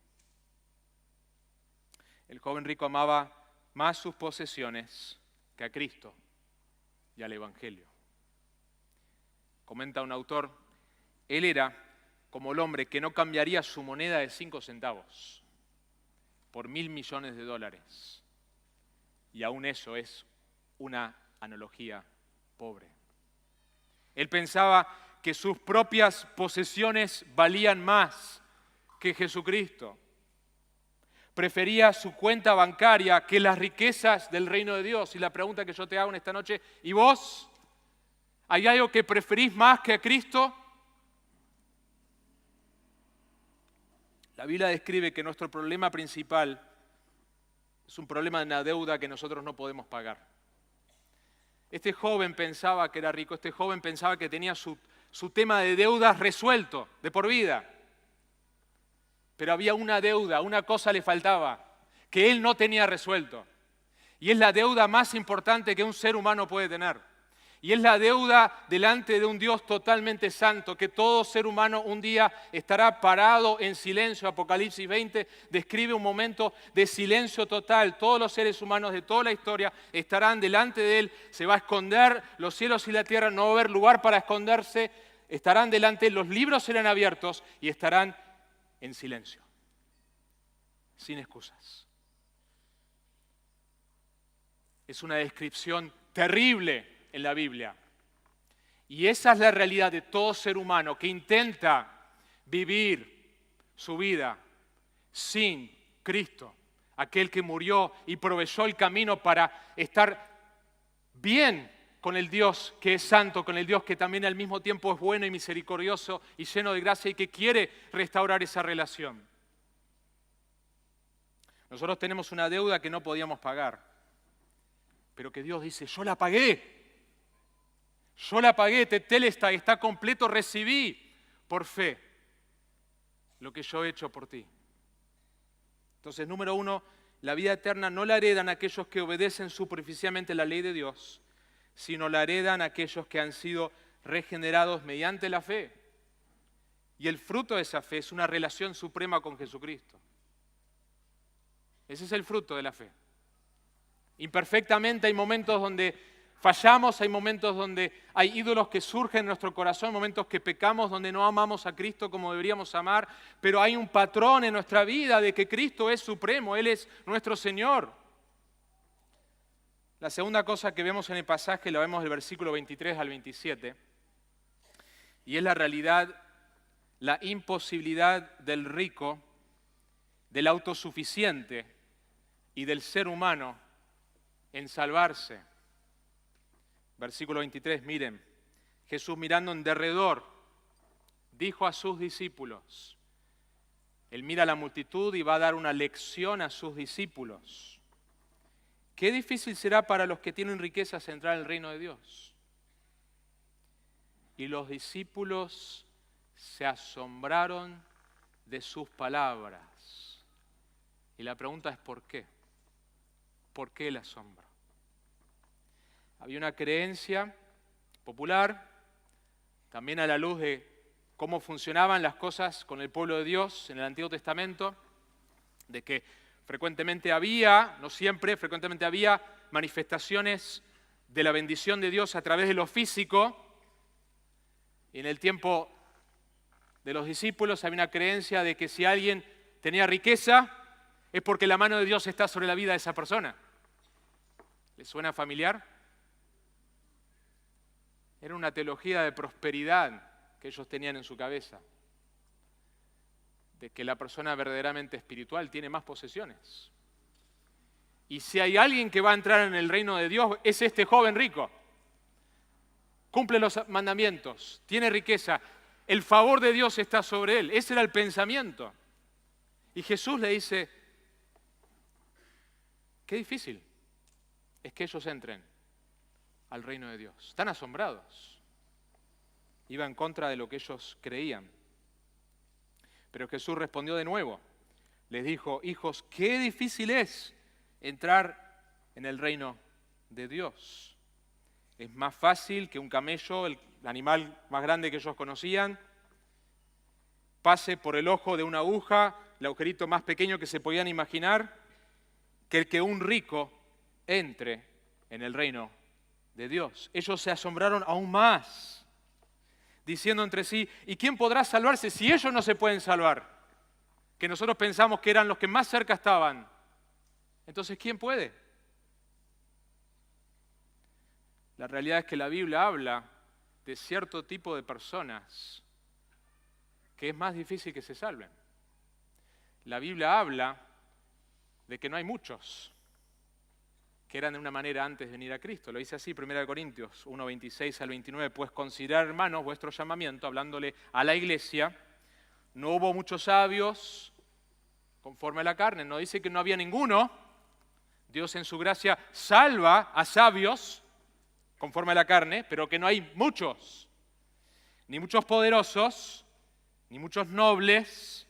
El joven rico amaba más sus posesiones que a Cristo y al Evangelio. Comenta un autor, él era como el hombre que no cambiaría su moneda de 5 centavos por $1.000 millones. Y aún eso es una analogía pobre. Él pensaba que sus propias posesiones valían más que Jesucristo. Prefería su cuenta bancaria que las riquezas del reino de Dios. Y la pregunta que yo te hago en esta noche, ¿y vos? ¿Hay algo que preferís más que a Cristo? La Biblia describe que nuestro problema principal es un problema de una deuda que nosotros no podemos pagar. Este joven pensaba que era rico, este joven pensaba que tenía su tema de deudas resuelto de por vida. Pero había una deuda, una cosa le faltaba, que él no tenía resuelto. Y es la deuda más importante que un ser humano puede tener. Y es la deuda delante de un Dios totalmente santo, que todo ser humano un día estará parado en silencio. Apocalipsis 20 describe un momento de silencio total. Todos los seres humanos de toda la historia estarán delante de Él. Se va a esconder los cielos y la tierra, no va a haber lugar para esconderse. Estarán delante, los libros serán abiertos y estarán en silencio, sin excusas. Es una descripción terrible en la Biblia. Y esa es la realidad de todo ser humano que intenta vivir su vida sin Cristo, aquel que murió y proveyó el camino para estar bien con el Dios que es santo, con el Dios que también al mismo tiempo es bueno y misericordioso y lleno de gracia y que quiere restaurar esa relación. Nosotros tenemos una deuda que no podíamos pagar, pero que Dios dice, yo la pagué, tetelestai, está completo, recibí por fe lo que yo he hecho por ti. Entonces, número 1, la vida eterna no la heredan aquellos que obedecen superficialmente la ley de Dios, sino la heredan aquellos que han sido regenerados mediante la fe. Y el fruto de esa fe es una relación suprema con Jesucristo. Ese es el fruto de la fe. Imperfectamente hay momentos donde fallamos, hay momentos donde hay ídolos que surgen en nuestro corazón, momentos que pecamos, donde no amamos a Cristo como deberíamos amar, pero hay un patrón en nuestra vida de que Cristo es supremo, Él es nuestro Señor. La segunda cosa que vemos en el pasaje la vemos del versículo 23 al 27, y es la realidad, la imposibilidad del rico, del autosuficiente y del ser humano en salvarse. Versículo 23, miren, Jesús mirando en derredor, dijo a sus discípulos, Él mira a la multitud y va a dar una lección a sus discípulos. Qué difícil será para los que tienen riquezas entrar en el reino de Dios. Y los discípulos se asombraron de sus palabras. Y la pregunta es ¿por qué? ¿Por qué el asombro? Había una creencia popular, también a la luz de cómo funcionaban las cosas con el pueblo de Dios en el Antiguo Testamento, de que frecuentemente había, no siempre, frecuentemente había manifestaciones de la bendición de Dios a través de lo físico. Y en el tiempo de los discípulos había una creencia de que si alguien tenía riqueza es porque la mano de Dios está sobre la vida de esa persona. ¿Les suena familiar? Era una teología de prosperidad que ellos tenían en su cabeza, de que la persona verdaderamente espiritual tiene más posesiones. Y si hay alguien que va a entrar en el reino de Dios, es este joven rico. Cumple los mandamientos, tiene riqueza, el favor de Dios está sobre él. Ese era el pensamiento. Y Jesús le dice, qué difícil es que ellos entren al reino de Dios. Están asombrados. Iba en contra de lo que ellos creían. Pero Jesús respondió de nuevo. Les dijo, hijos, qué difícil es entrar en el reino de Dios. Es más fácil que un camello, el animal más grande que ellos conocían, pase por el ojo de una aguja, el agujerito más pequeño que se podían imaginar, que el que un rico entre en el reino de Dios. Ellos se asombraron aún más, diciendo entre sí, ¿y quién podrá salvarse si ellos no se pueden salvar? Que nosotros pensamos que eran los que más cerca estaban. Entonces, ¿quién puede? La realidad es que la Biblia habla de cierto tipo de personas que es más difícil que se salven. La Biblia habla de que no hay muchos que eran de una manera antes de venir a Cristo. Lo dice así, 1 Corintios 1, 26 al 29, pues considerad, hermanos, vuestro llamamiento, hablándole a la iglesia, no hubo muchos sabios conforme a la carne, no dice que no había ninguno. Dios en su gracia salva a sabios conforme a la carne, pero que no hay muchos, ni muchos poderosos, ni muchos nobles,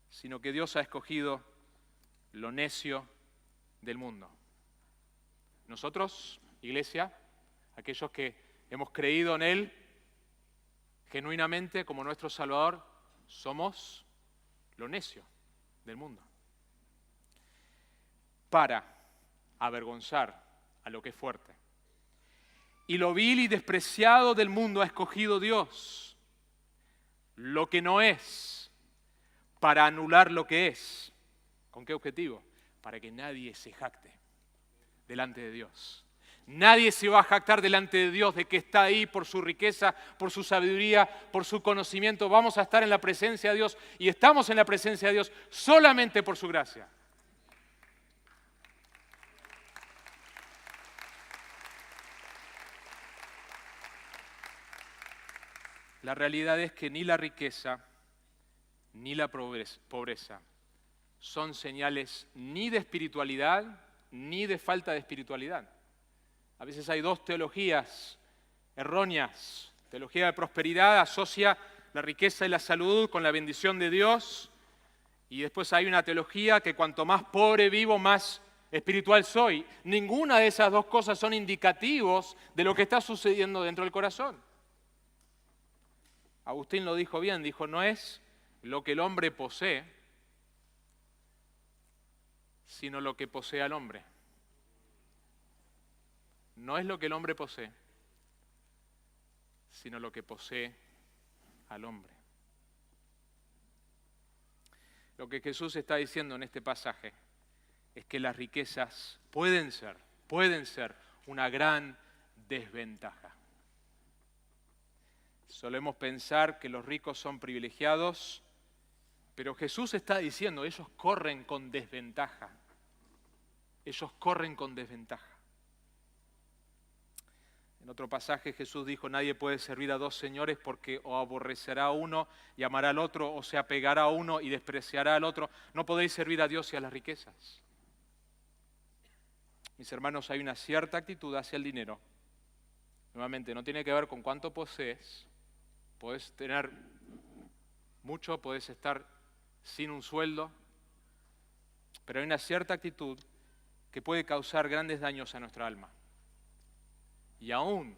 sino que Dios ha escogido lo necio del mundo. Nosotros, iglesia, aquellos que hemos creído en Él genuinamente como nuestro Salvador, somos lo necio del mundo. Para avergonzar a lo que es fuerte. Y lo vil y despreciado del mundo ha escogido Dios, lo que no es, para anular lo que es. ¿Con qué objetivo? Para que nadie se jacte delante de Dios. Nadie se va a jactar delante de Dios de que está ahí por su riqueza, por su sabiduría, por su conocimiento. Vamos a estar en la presencia de Dios y estamos en la presencia de Dios solamente por su gracia. La realidad es que ni la riqueza ni la pobreza son señales ni de espiritualidad ni de falta de espiritualidad. A veces hay dos teologías erróneas. Teología de prosperidad asocia la riqueza y la salud con la bendición de Dios. Y después hay una teología que cuanto más pobre vivo, más espiritual soy. Ninguna de esas dos cosas son indicativos de lo que está sucediendo dentro del corazón. Agustín lo dijo bien, dijo, no es lo que el hombre posee, sino lo que posee al hombre. No es lo que el hombre posee, sino lo que posee al hombre. Lo que Jesús está diciendo en este pasaje es que las riquezas pueden ser una gran desventaja. Solemos pensar que los ricos son privilegiados, pero Jesús está diciendo, ellos corren con desventaja. Ellos corren con desventaja. En otro pasaje Jesús dijo, nadie puede servir a dos señores porque o aborrecerá a uno y amará al otro, o se apegará a uno y despreciará al otro. No podéis servir a Dios y a las riquezas. Mis hermanos, hay una cierta actitud hacia el dinero. Nuevamente, no tiene que ver con cuánto posees. Podés tener mucho, podés estar sin un sueldo, pero hay una cierta actitud que puede causar grandes daños a nuestra alma. Y aún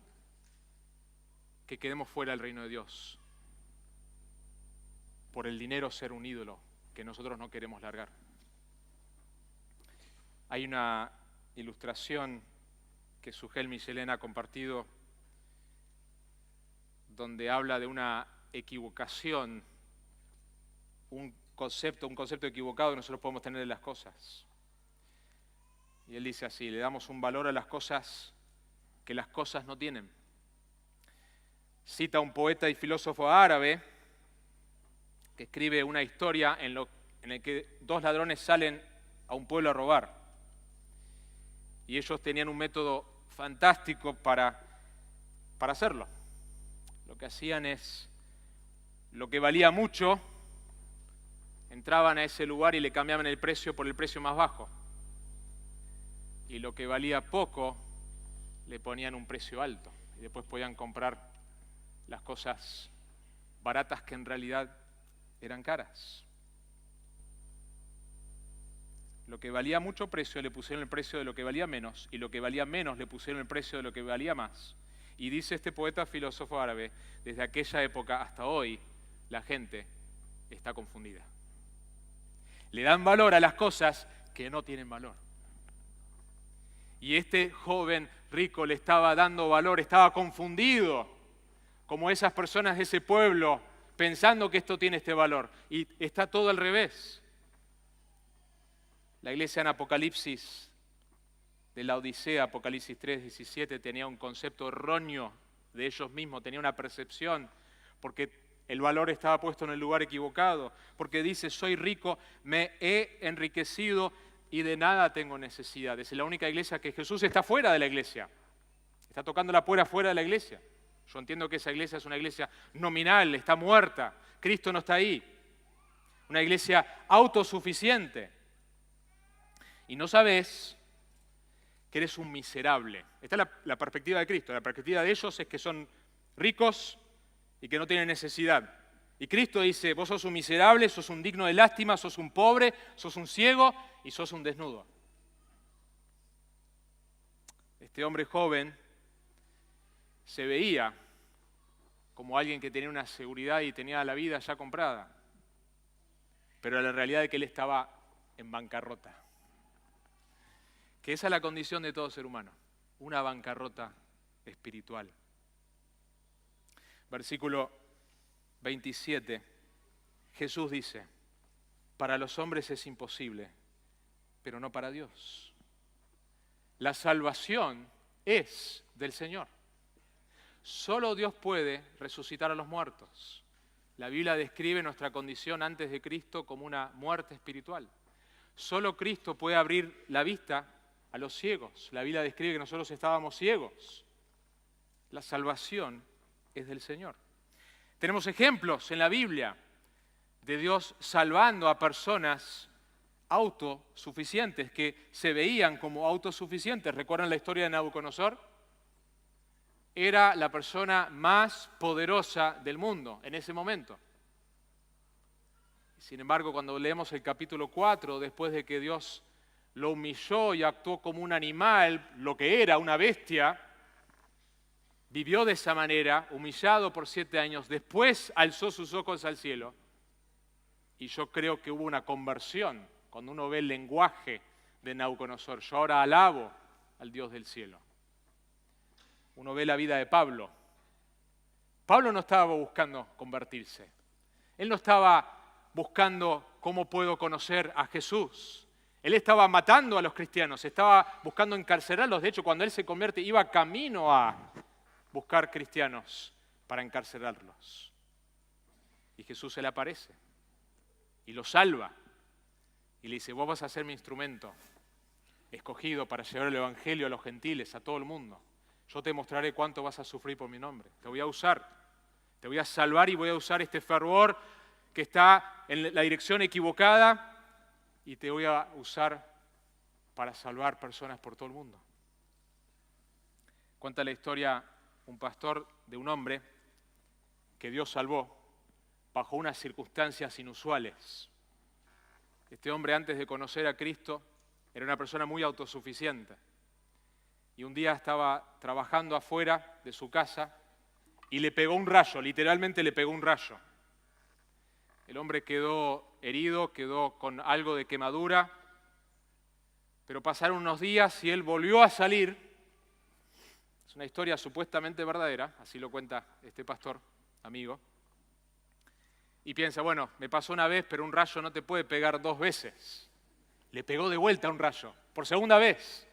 que quedemos fuera del reino de Dios, por el dinero ser un ídolo que nosotros no queremos largar. Hay una ilustración que Sugel Michelena ha compartido donde habla de una equivocación, un concepto equivocado que nosotros podemos tener de las cosas. Y él dice así, le damos un valor a las cosas que las cosas no tienen. Cita a un poeta y filósofo árabe que escribe una historia en la que dos ladrones salen a un pueblo a robar. Y ellos tenían un método fantástico para hacerlo. Lo que hacían es, lo que valía mucho, entraban a ese lugar y le cambiaban el precio por el precio más bajo. Y lo que valía poco, le ponían un precio alto. Y después podían comprar las cosas baratas que en realidad eran caras. Lo que valía mucho precio le pusieron el precio de lo que valía menos, y lo que valía menos le pusieron el precio de lo que valía más. Y dice este poeta filósofo árabe, desde aquella época hasta hoy, la gente está confundida. Le dan valor a las cosas que no tienen valor. Y este joven rico le estaba dando valor, estaba confundido, como esas personas de ese pueblo, pensando que esto tiene este valor. Y está todo al revés. La iglesia en Apocalipsis, de la Odisea, Apocalipsis 3:17, tenía un concepto erróneo de ellos mismos, tenía una percepción, porque el valor estaba puesto en el lugar equivocado, porque dice, soy rico, me he enriquecido y de nada tengo necesidad. Es la única iglesia que Jesús está fuera de la iglesia, está tocando la puerta fuera de la iglesia. Yo entiendo que esa iglesia es una iglesia nominal, está muerta, Cristo no está ahí. Una iglesia autosuficiente. Y no sabes que eres un miserable. Esta es la perspectiva de Cristo. La perspectiva de ellos es que son ricos y que no tienen necesidad. Y Cristo dice, vos sos un miserable, sos un digno de lástima, sos un pobre, sos un ciego y sos un desnudo. Este hombre joven se veía como alguien que tenía una seguridad y tenía la vida ya comprada. Pero la realidad es que él estaba en bancarrota. Que esa es la condición de todo ser humano, una bancarrota espiritual. Versículo 27, Jesús dice, para los hombres es imposible, pero no para Dios. La salvación es del Señor. Solo Dios puede resucitar a los muertos. La Biblia describe nuestra condición antes de Cristo como una muerte espiritual. Solo Cristo puede abrir la vista a los ciegos. La Biblia describe que nosotros estábamos ciegos. La salvación es del Señor. Tenemos ejemplos en la Biblia de Dios salvando a personas autosuficientes que se veían como autosuficientes. ¿Recuerdan la historia de Nabucodonosor? Era la persona más poderosa del mundo en ese momento. Sin embargo, cuando leemos el capítulo 4, después de que Dios lo humilló y actuó como un animal, lo que era una bestia, vivió de esa manera, humillado por 7 años, después alzó sus ojos al cielo. Y yo creo que hubo una conversión cuando uno ve el lenguaje de Nabucodonosor. Yo ahora alabo al Dios del cielo. Uno ve la vida de Pablo. Pablo no estaba buscando convertirse. Él no estaba buscando cómo puedo conocer a Jesús. Él estaba matando a los cristianos, estaba buscando encarcelarlos. De hecho, cuando él se convierte, iba camino a buscar cristianos para encarcelarlos. Y Jesús se le aparece y lo salva. Y le dice, vos vas a ser mi instrumento escogido para llevar el evangelio a los gentiles, a todo el mundo. yo te mostraré cuánto vas a sufrir por mi nombre. Te voy a usar, te voy a salvar y voy a usar este fervor que está en la dirección equivocada y te voy a usar para salvar personas por todo el mundo. Cuenta la historia un pastor de un hombre que Dios salvó bajo unas circunstancias inusuales. Este hombre, antes de conocer a Cristo, era una persona muy autosuficiente. Y un día estaba trabajando afuera de su casa y le pegó un rayo, literalmente le pegó un rayo. El hombre quedó herido, quedó con algo de quemadura, pero pasaron unos días y él volvió a salir. Es una historia supuestamente verdadera, así lo cuenta este pastor, amigo. Y piensa, bueno, me pasó una vez, pero un rayo no te puede pegar 2 veces. Le pegó de vuelta un rayo, por segunda vez.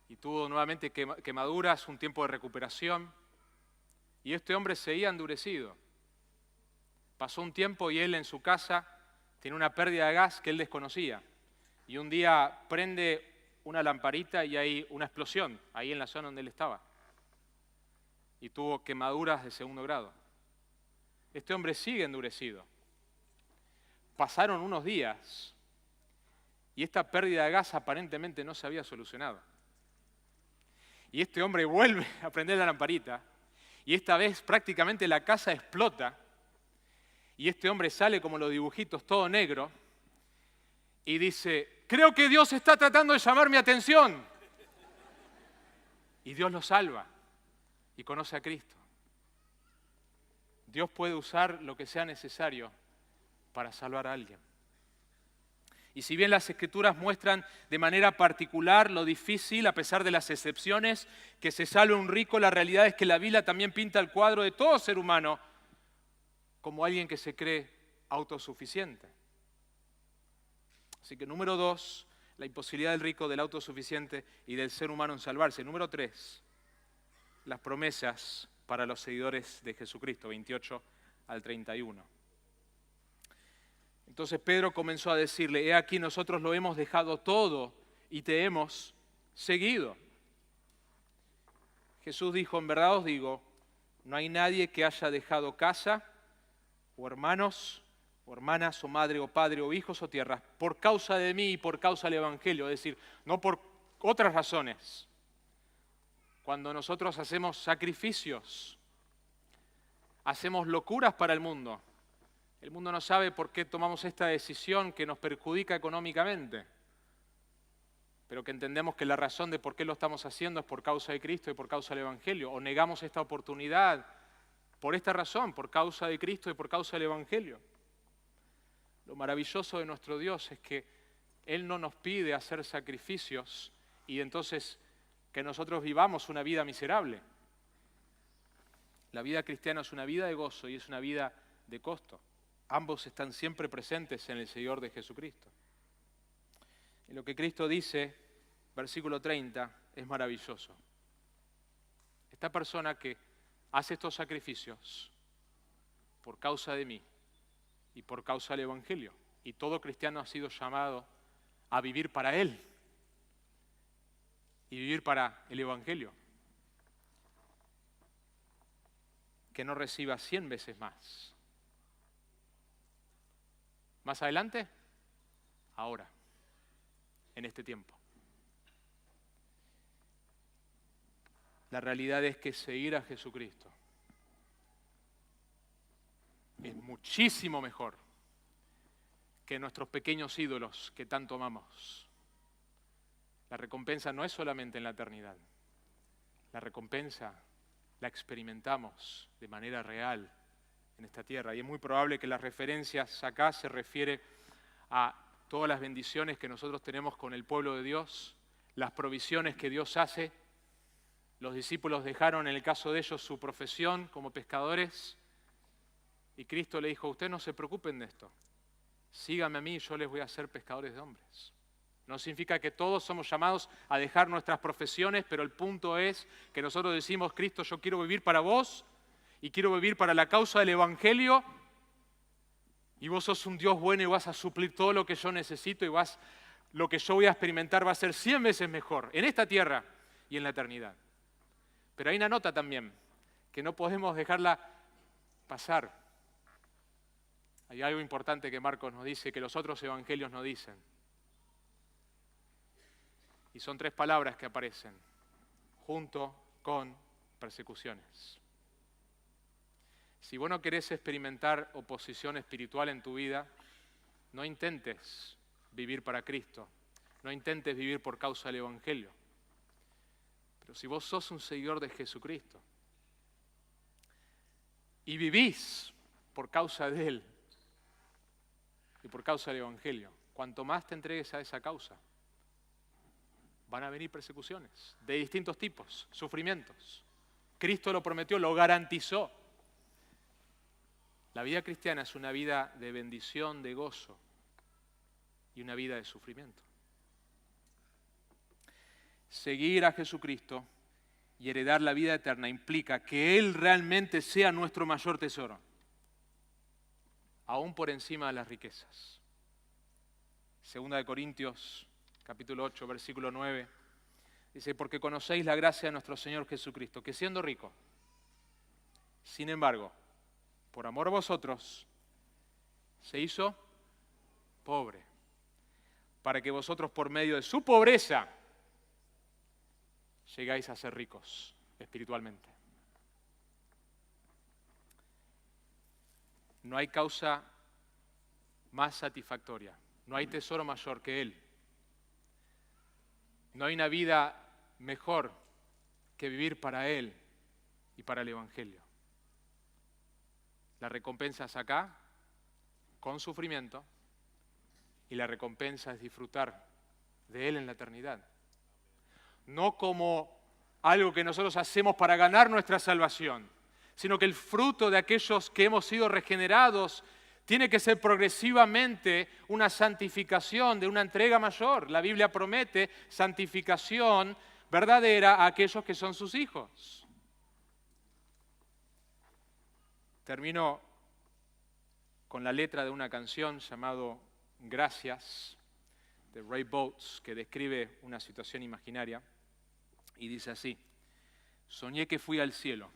Y tuvo nuevamente quemaduras, un tiempo de recuperación. Y este hombre seguía endurecido. Pasó un tiempo y él en su casa tiene una pérdida de gas que él desconocía. Y un día prende una lamparita y hay una explosión ahí en la zona donde él estaba. Y tuvo quemaduras de 2º grado. Este hombre sigue endurecido. Pasaron unos días y esta pérdida de gas aparentemente no se había solucionado. Y este hombre vuelve a prender la lamparita y esta vez prácticamente la casa explota y este hombre sale como los dibujitos, todo negro, y dice, creo que Dios está tratando de llamar mi atención. Y Dios lo salva y conoce a Cristo. Dios puede usar lo que sea necesario para salvar a alguien. Y si bien las Escrituras muestran de manera particular lo difícil, a pesar de las excepciones, que se salve un rico, la realidad es que la Biblia también pinta el cuadro de todo ser humano como alguien que se cree autosuficiente. Así que número 2, la imposibilidad del rico, del autosuficiente y del ser humano en salvarse. Número 3, las promesas para los seguidores de Jesucristo, 28 al 31. Entonces Pedro comenzó a decirle, he aquí nosotros lo hemos dejado todo y te hemos seguido. Jesús dijo, en verdad os digo, no hay nadie que haya dejado casa o hermanos o hermanas o madre o padre o hijos o tierras por causa de mí y por causa del Evangelio, es decir, no por otras razones. Cuando nosotros hacemos sacrificios, hacemos locuras para el mundo no sabe por qué tomamos esta decisión que nos perjudica económicamente, pero que entendemos que la razón de por qué lo estamos haciendo es por causa de Cristo y por causa del Evangelio, o negamos esta oportunidad por esta razón, por causa de Cristo y por causa del Evangelio. Lo maravilloso de nuestro Dios es que Él no nos pide hacer sacrificios y entonces que nosotros vivamos una vida miserable. La vida cristiana es una vida de gozo y es una vida de costo. Ambos están siempre presentes en el Señor de Jesucristo. Y lo que Cristo dice, versículo 30, es maravilloso. Esta persona que hace estos sacrificios por causa de mí y por causa del Evangelio, y todo cristiano ha sido llamado a vivir para Él y vivir para el Evangelio, que no reciba 100 veces más. ¿Más adelante? Ahora, en este tiempo. La realidad es que seguir a Jesucristo es muchísimo mejor que nuestros pequeños ídolos que tanto amamos. La recompensa no es solamente en la eternidad. La recompensa la experimentamos de manera real en esta tierra. Y es muy probable que las referencias acá se refiere a todas las bendiciones que nosotros tenemos con el pueblo de Dios, las provisiones que Dios hace. Los discípulos dejaron, en el caso de ellos, su profesión como pescadores. Y Cristo le dijo, ustedes no se preocupen de esto. Síganme a mí y yo les voy a hacer pescadores de hombres. No significa que todos somos llamados a dejar nuestras profesiones, pero el punto es que nosotros decimos, Cristo, yo quiero vivir para vos y quiero vivir para la causa del Evangelio, y vos sos un Dios bueno y vas a suplir todo lo que yo necesito y lo que yo voy a experimentar va a ser 100 veces mejor en esta tierra y en la eternidad. Pero hay una nota también, que no podemos dejarla pasar. Hay algo importante que Marcos nos dice, que los otros evangelios no dicen. Y son 3 palabras que aparecen, junto con persecuciones. Si vos no querés experimentar oposición espiritual en tu vida, no intentes vivir para Cristo, no intentes vivir por causa del Evangelio. Pero si vos sos un seguidor de Jesucristo y vivís por causa de Él y por causa del Evangelio, cuanto más te entregues a esa causa, van a venir persecuciones de distintos tipos, sufrimientos. Cristo lo prometió, lo garantizó. La vida cristiana es una vida de bendición, de gozo y una vida de sufrimiento. Seguir a Jesucristo y heredar la vida eterna implica que Él realmente sea nuestro mayor tesoro, aún por encima de las riquezas. 2 Corintios, capítulo 8, versículo 9, dice, porque conocéis la gracia de nuestro Señor Jesucristo, que siendo rico, sin embargo, por amor a vosotros, se hizo pobre, para que vosotros por medio de su pobreza llegáis a ser ricos espiritualmente. No hay causa más satisfactoria, no hay tesoro mayor que Él. No hay una vida mejor que vivir para Él y para el Evangelio. La recompensa es acá, con sufrimiento, y la recompensa es disfrutar de Él en la eternidad. No como algo que nosotros hacemos para ganar nuestra salvación, sino que el fruto de aquellos que hemos sido regenerados tiene que ser progresivamente una santificación de una entrega mayor. La Biblia promete santificación verdadera a aquellos que son sus hijos. Termino con la letra de una canción llamado Gracias, de Ray Boats, que describe una situación imaginaria y dice así: soñé que fui al cielo,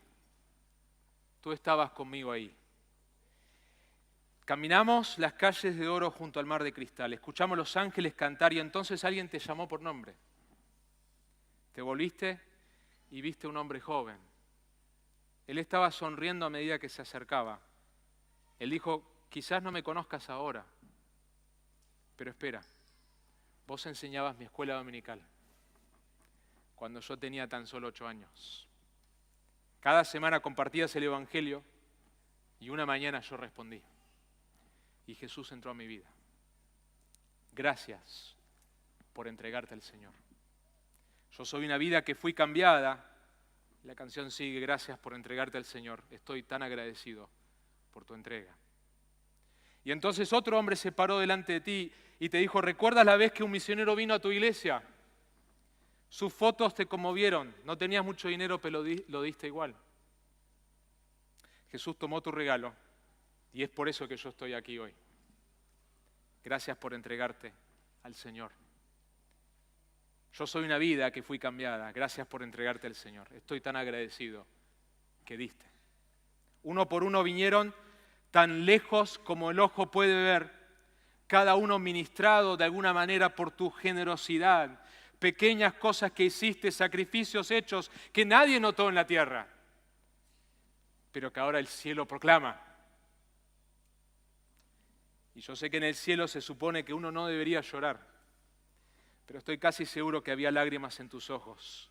tú estabas conmigo ahí. Caminamos las calles de oro junto al mar de cristal, escuchamos los ángeles cantar y entonces alguien te llamó por nombre. Te volviste y viste un hombre joven. Él estaba sonriendo a medida que se acercaba. Él dijo, quizás no me conozcas ahora, pero espera, vos enseñabas mi escuela dominical cuando yo tenía tan solo 8 años. Cada semana compartías el Evangelio y una mañana yo respondí. Y Jesús entró a mi vida. Gracias por entregarte al Señor. Yo soy una vida que fui cambiada. La canción sigue, gracias por entregarte al Señor. Estoy tan agradecido por tu entrega. Y entonces otro hombre se paró delante de ti y te dijo, ¿recuerdas la vez que un misionero vino a tu iglesia? Sus fotos te conmovieron. No tenías mucho dinero, pero lo diste igual. Jesús tomó tu regalo y es por eso que yo estoy aquí hoy. Gracias por entregarte al Señor. Yo soy una vida que fui cambiada. Gracias por entregarte al Señor. Estoy tan agradecido que diste. Uno por uno vinieron tan lejos como el ojo puede ver, cada uno ministrado de alguna manera por tu generosidad. Pequeñas cosas que hiciste, sacrificios hechos que nadie notó en la tierra, pero que ahora el cielo proclama. Y yo sé que en el cielo se supone que uno no debería llorar, pero estoy casi seguro que había lágrimas en tus ojos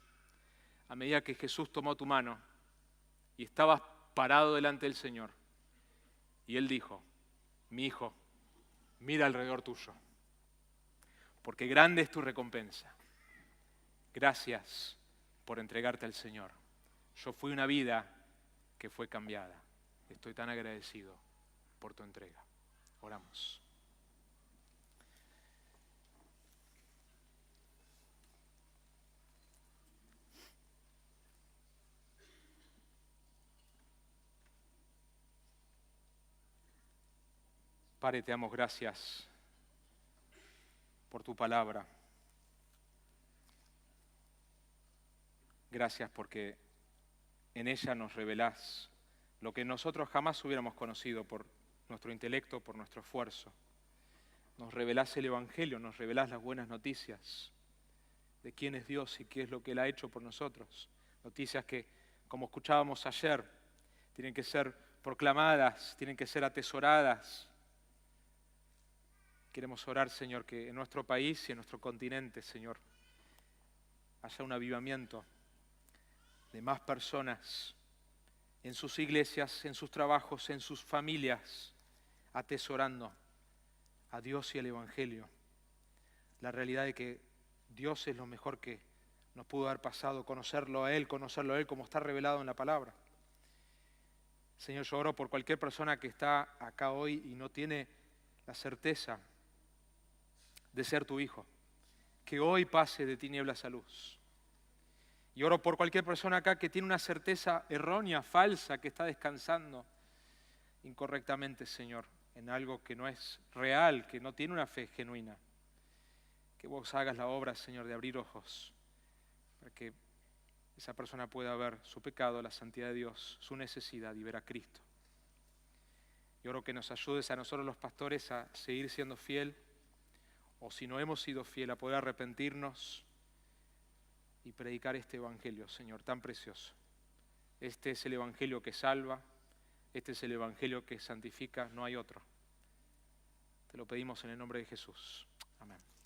a medida que Jesús tomó tu mano y estabas parado delante del Señor. Y Él dijo, mi hijo, mira alrededor tuyo, porque grande es tu recompensa. Gracias por entregarte al Señor. Yo fui una vida que fue cambiada. Estoy tan agradecido por tu entrega. Oramos. Padre, te damos gracias por tu palabra. Gracias porque en ella nos revelás lo que nosotros jamás hubiéramos conocido por nuestro intelecto, por nuestro esfuerzo. Nos revelás el Evangelio, nos revelás las buenas noticias de quién es Dios y qué es lo que Él ha hecho por nosotros. Noticias que, como escuchábamos ayer, tienen que ser proclamadas, tienen que ser atesoradas. Queremos orar, Señor, que en nuestro país y en nuestro continente, Señor, haya un avivamiento de más personas en sus iglesias, en sus trabajos, en sus familias, atesorando a Dios y al Evangelio. La realidad de que Dios es lo mejor que nos pudo haber pasado, conocerlo a Él como está revelado en la palabra. Señor, yo oro por cualquier persona que está acá hoy y no tiene la certeza de ser tu hijo, que hoy pase de tinieblas a luz. Y oro por cualquier persona acá que tiene una certeza errónea, falsa, que está descansando incorrectamente, Señor, en algo que no es real, que no tiene una fe genuina. Que vos hagas la obra, Señor, de abrir ojos, para que esa persona pueda ver su pecado, la santidad de Dios, su necesidad y ver a Cristo. Y oro que nos ayudes a nosotros los pastores a seguir siendo fiel, o si no hemos sido fiel, a poder arrepentirnos y predicar este Evangelio, Señor, tan precioso. Este es el Evangelio que salva, este es el Evangelio que santifica, no hay otro. Te lo pedimos en el nombre de Jesús. Amén.